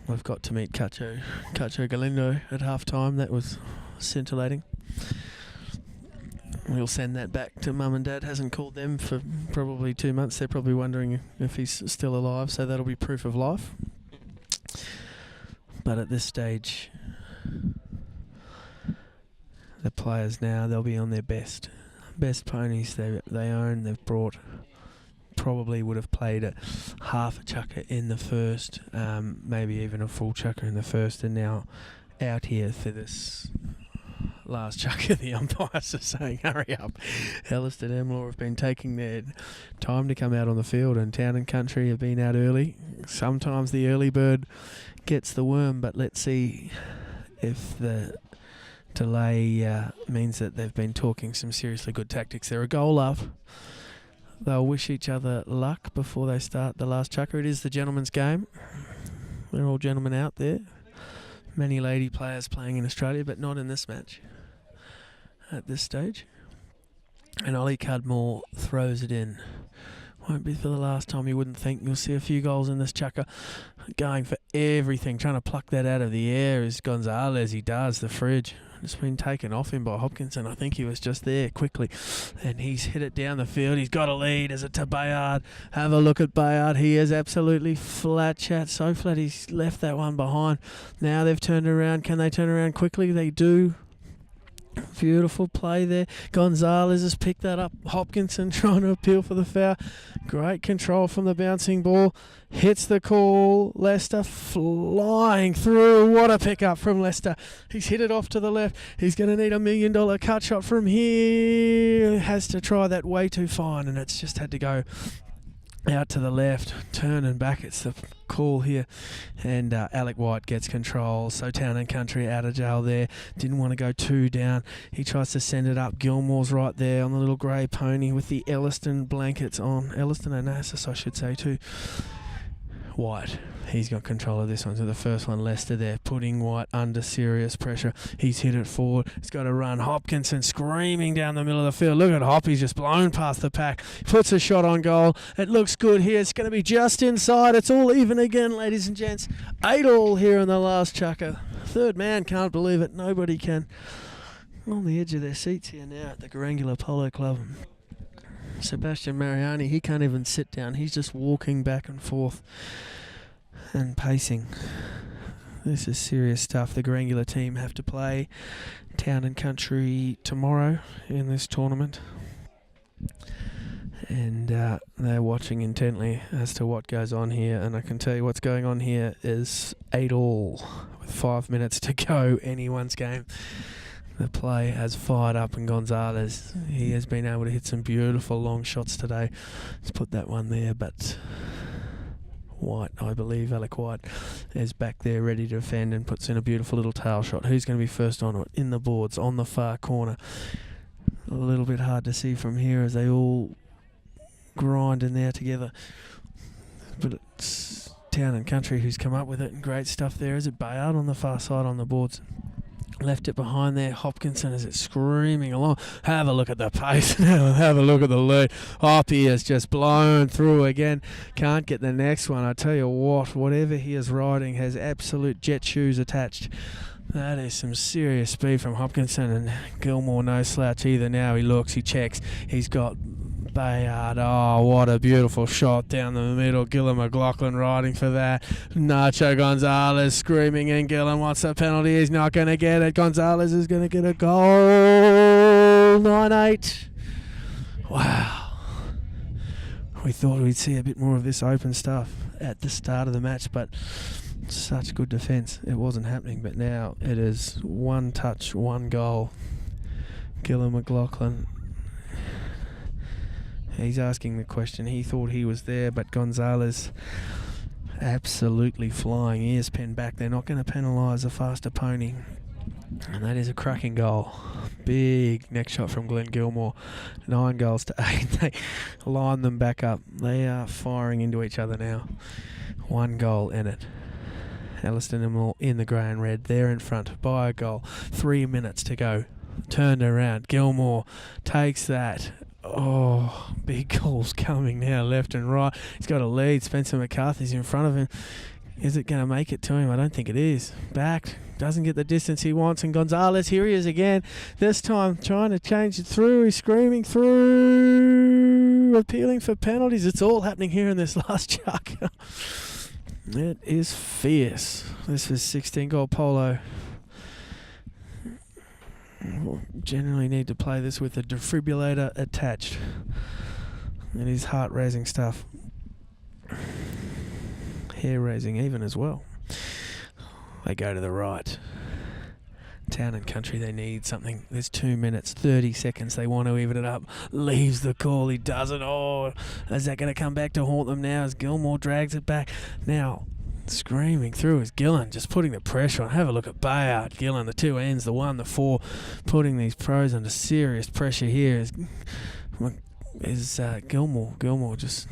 We've got to meet Cacho Galindo at half-time. That was scintillating. We'll send that back to Mum and Dad. Hasn't called them for probably 2 months. They're probably wondering if he's still alive, so that'll be proof of life. But at this stage, the players now, they'll be on their best ponies they own. They've brought, probably would have played a half a chukker in the first, maybe even a full chukker in the first, and now out here for this last chukker. The umpires are saying hurry up. Ellerston Emlor have been taking their time to come out on the field, and Town and Country have been out early. Sometimes the early bird gets the worm, but let's see if the delay means that they've been talking some seriously good tactics. They're a goal up. They'll wish each other luck before they start the last chukker. It is the gentleman's game. They're all gentlemen out there. Many lady players playing in Australia, but not in this match at this stage. And Ollie Cudmore throws it in. Won't be for the last time, you wouldn't think. You'll see a few goals in this chukker. Going for everything, trying to pluck that out of the air is Gonzalez. He does, the fridge. It's been taken off him by Hopkinson. I think he was just there quickly. And he's hit it down the field. He's got a lead. Is it to Bayard? Have a look at Bayard. He is absolutely flat, chat. So flat he's left that one behind. Now they've turned around. Can they turn around quickly? They do. Beautiful play there. Gonzalez has picked that up. Hopkinson trying to appeal for the foul. Great control from the bouncing ball. Hits the call. Leicester flying through. What a pickup from Leicester. He's hit it off to the left. He's going to need $1 million cut shot from here. Has to try that way too fine, and it's just had to go out to the left, turning back. It's the call here, and Alec White gets control. So Town and Country out of jail there. Didn't want to go too down. He tries to send it up. Gilmore's right there on the little grey pony with the Ellerston blankets on. Ellerston Onassis, I should say, too. White, he's got control of this one. So the first one, Leicester there, putting White under serious pressure. He's hit it forward. He's got to run. Hopkinson screaming down the middle of the field. Look at Hop. He's just blown past the pack. Puts a shot on goal. It looks good here. It's going to be just inside. It's all even again, ladies and gents. 8-8 here in the last chukker. Third man can't believe it. Nobody can. On the edge of their seats here now at the Garangula Polo Club. Sebastian Mariani, he can't even sit down. He's just walking back and forth and pacing. This is serious stuff. The Garangula team have to play Town and Country tomorrow in this tournament. And they're watching intently as to what goes on here. And I can tell you what's going on here is 8-8 with 5 minutes to go. Anyone's game. The play has fired up, and Gonzalez, he has been able to hit some beautiful long shots today. Let's put that one there, but White, I believe, Alec White, is back there ready to defend and puts in a beautiful little tail shot. Who's going to be first on it? In the boards, on the far corner. A little bit hard to see from here as they all grind in there together. But it's Town and Country who's come up with it, and great stuff there. Is it Bayard on the far side on the boards? Left it behind there. Hopkinson is it screaming along. Have a look at the pace. Have a look at the lead. Hoppy has just blown through again. Can't get the next one. I tell you what, whatever he is riding has absolute jet shoes attached. That is some serious speed from Hopkinson, and Gilmore no slouch either. Now he looks, he checks. He's got Bayard. Oh, what a beautiful shot down the middle. Gillan McLaughlin riding for that. Nacho Gonzalez screaming, and Gillan wants a penalty. He's not going to get it. Gonzalez is going to get a goal. 9-8. Wow. We thought we'd see a bit more of this open stuff at the start of the match, but such good defence. It wasn't happening, but now it is one touch, one goal. Gillan McLaughlin, he's asking the question. He thought he was there, but Gonzalez absolutely flying. Ears pinned back. They're not going to penalise a faster pony. And that is a cracking goal. Big next shot from Glenn Gilmore. 9 goals to 8. They line them back up. They are firing into each other now. 1 goal in it. Ellerston Emlor in the grey and red. They're in front by a goal. 3 minutes to go. Turned around. Gilmore takes that. Oh, big calls coming now, left and right. He's got a lead. Spencer McCarthy's in front of him. Is it going to make it to him? I don't think it is. Back. Doesn't get the distance he wants. And Gonzalez, here he is again. This time trying to change it through. He's screaming through. Appealing for penalties. It's all happening here in this last chuck. It is fierce. This is 16-goal polo. We'll generally need to play this with a defibrillator attached. It is heart-raising stuff. Hair-raising even as well. They go to the right. Town and Country, they need something. There's 2 minutes, 30 seconds. They want to even it up. Leaves the call. He doesn't. Oh, is that going to come back to haunt them now as Gilmore drags it back? Now, screaming through is Gillen, just putting the pressure on. Have a look at Bayard, Gillen, the two ends, the 1, the 4, putting these pros under serious pressure here. Is Gilmore just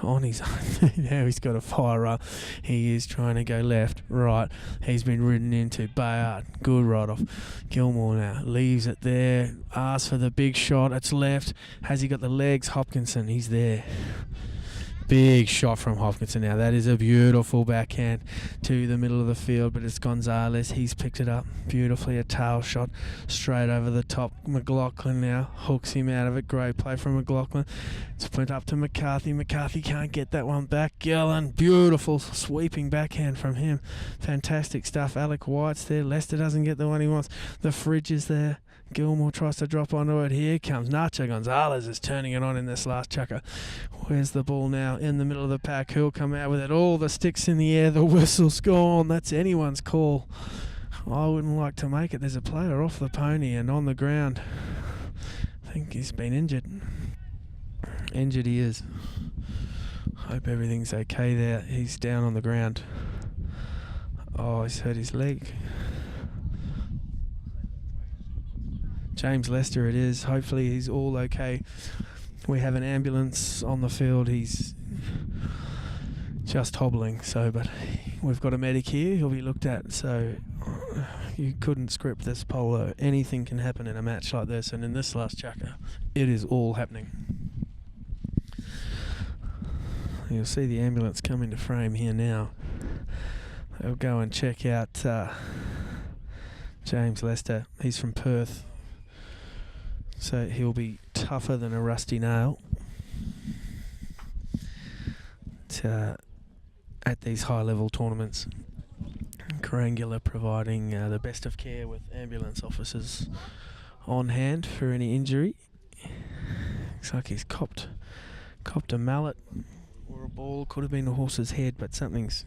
on his own. Now he's got a fire up. He is trying to go left, right. He's been ridden into Bayard. Good right off. Gilmore now leaves it there. Asks for the big shot. It's left. Has he got the legs? Hopkinson, he's there. Big shot from Hopkinson now. That is a beautiful backhand to the middle of the field, but it's Gonzalez. He's picked it up beautifully. A tail shot straight over the top. McLaughlin now hooks him out of it. Great play from McLaughlin. It's put up to McCarthy. McCarthy can't get that one back. Gillen, beautiful sweeping backhand from him. Fantastic stuff. Alec White's there. Lester doesn't get the one he wants. The fridge is there. Gilmore tries to drop onto it. Here comes Nacho Gonzalez is turning it on in this last chucker. Where's the ball now? In the middle of the pack. Who'll come out with it? All the sticks in the air. The whistle's gone. That's anyone's call. I wouldn't like to make it. There's a player off the pony and on the ground. I think he's been injured. Injured he is. Hope everything's okay there. He's down on the ground. Oh, he's hurt his leg. James Lester it is. Hopefully he's all okay. We have an ambulance on the field. He's just hobbling, but we've got a medic here. He'll be looked at, so you couldn't script this polo. Anything can happen in a match like this, and in this last chucker, it is all happening. You'll see the ambulance come into frame here now. They'll go and check out James Lester. He's from Perth. So he'll be tougher than a rusty nail at these high-level tournaments. Carangula providing the best of care with ambulance officers on hand for any injury. Looks like he's copped a mallet or a ball. Could have been a horse's head, but something's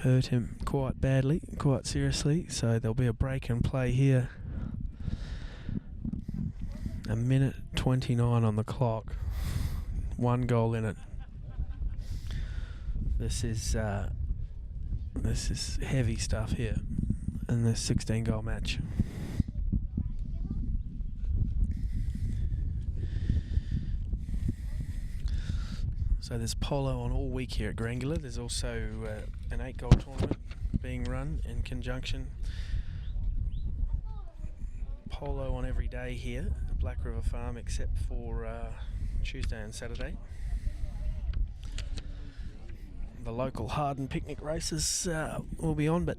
hurt him quite badly, quite seriously. So there'll be a break and play here. 1:29 on the clock. 1 goal in it. This is heavy stuff here in this 16-goal match. So there's polo on all week here at Grangula. There's also an 8-goal tournament being run in conjunction. Polo on every day here at Black River Farm except for Tuesday and Saturday. The local Harden picnic races will be on, but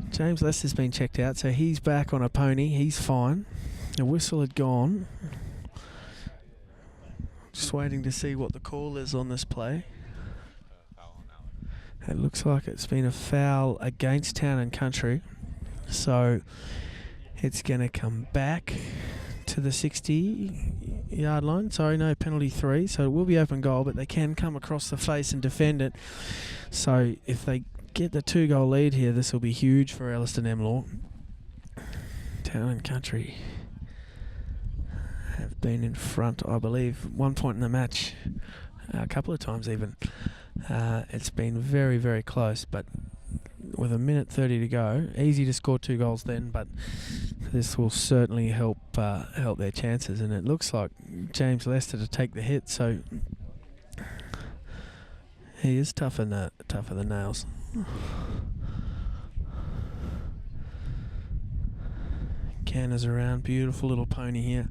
James Lester's been checked out, so he's back on a pony. He's fine. The whistle had gone. Just waiting to see what the call is on this play. It looks like it's been a foul against Town and Country, so it's going to come back to the 60-yard line. Sorry, no, penalty 3. So it will be open goal, but they can come across the face and defend it. So if they get the 2-goal lead here, this will be huge for Ellerston Emlor. Town and Country have been in front, I believe, one point in the match, a couple of times even. It's been very, very close, but with 1:30 to go, easy to score 2 goals then, but this will certainly help their chances. And it looks like James Lester to take the hit, so he is tougher than nails. Canners around, beautiful little pony here.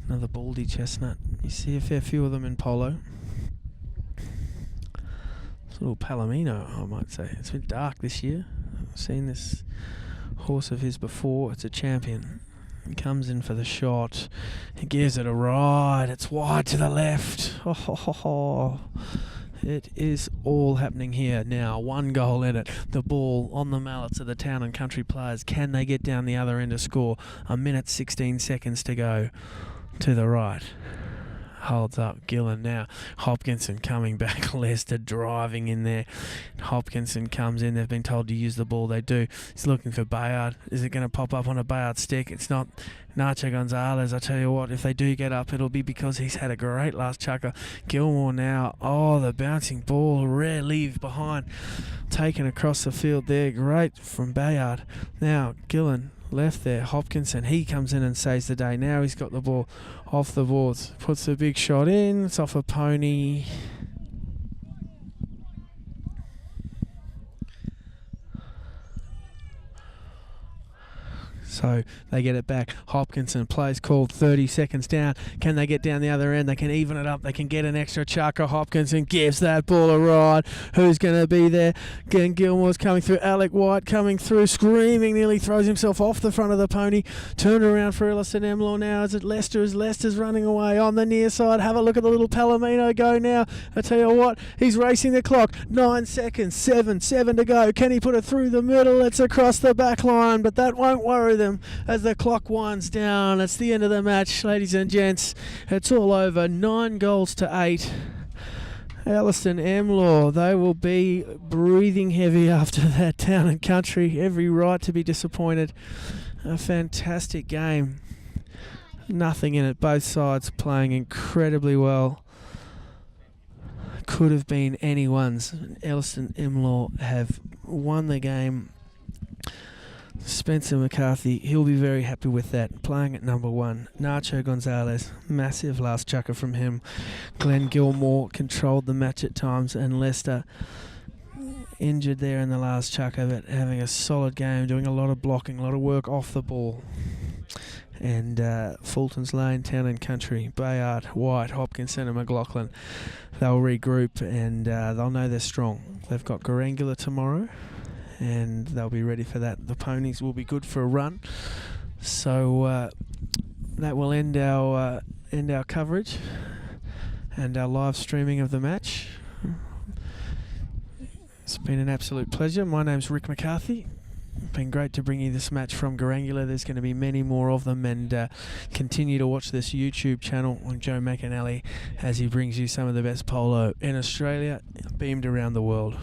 Another baldy chestnut. You see a fair few of them in polo. It's a little Palomino, I might say. It's been dark this year. I've seen this horse of his before. It's a champion. He comes in for the shot. He gives it a ride. It's wide to the left. Oh. It is all happening here now. 1 goal in it. The ball on the mallets of the Town and Country players. Can they get down the other end to score? 1 minute 16 seconds to go. To the right. Holds up Gillen now. Hopkinson coming back. Lester driving in there. Hopkinson comes in. They've been told to use the ball. They do. He's looking for Bayard. Is it going to pop up on a Bayard stick? It's not. Nacho Gonzalez, I tell you what, if they do get up, it'll be because he's had a great last chucker. Gilmore now. Oh, the bouncing ball. Rare leave behind. Taken across the field there. Great from Bayard. Now, Gillen. Left there, Hopkinson, he comes in and saves the day. Now he's got the ball off the boards. Puts a big shot in. It's off a pony. So they get it back. Hopkinson plays called 30 seconds down. Can they get down the other end? They can even it up. They can get an extra chucker. Hopkinson gives that ball a ride. Who's going to be there? Again, Gilmore's coming through. Alec White coming through, screaming, nearly throws himself off the front of the pony. Turned around for Ellerston Emlor now. Is it Lester? As Lester's running away on the near side. Have a look at the little Palomino go now. I tell you what, he's racing the clock. 9 seconds, 7 to go. Can he put it through the middle? It's across the back line, but that won't worry them. As the clock winds down. It's the end of the match, ladies and gents. It's all over. 9 goals to 8. Ellerston Emlor, they will be breathing heavy after that. Town and Country, every right to be disappointed. A fantastic game. Nothing in it. Both sides playing incredibly well. Could have been anyone's. Ellerston Emlor have won the game. Spencer McCarthy, he'll be very happy with that. Playing at number 1. Nacho Gonzalez, massive last chucker from him. Glenn Gilmore controlled the match at times, and Lester injured there in the last chucker, but having a solid game, doing a lot of blocking, a lot of work off the ball. And Fultons Lane, Town and Country, Bayard, White, Hopkinson and McLaughlin, they'll regroup and they'll know they're strong. They've got Garangula tomorrow, and they'll be ready for that. The ponies will be good for a run. So that will end our coverage and our live streaming of the match. It's been an absolute pleasure. My name's Rick McCarthy. It's been great to bring you this match from Garangula. There's going to be many more of them, and continue to watch this YouTube channel on Joe McInally as he brings you some of the best polo in Australia, beamed around the world.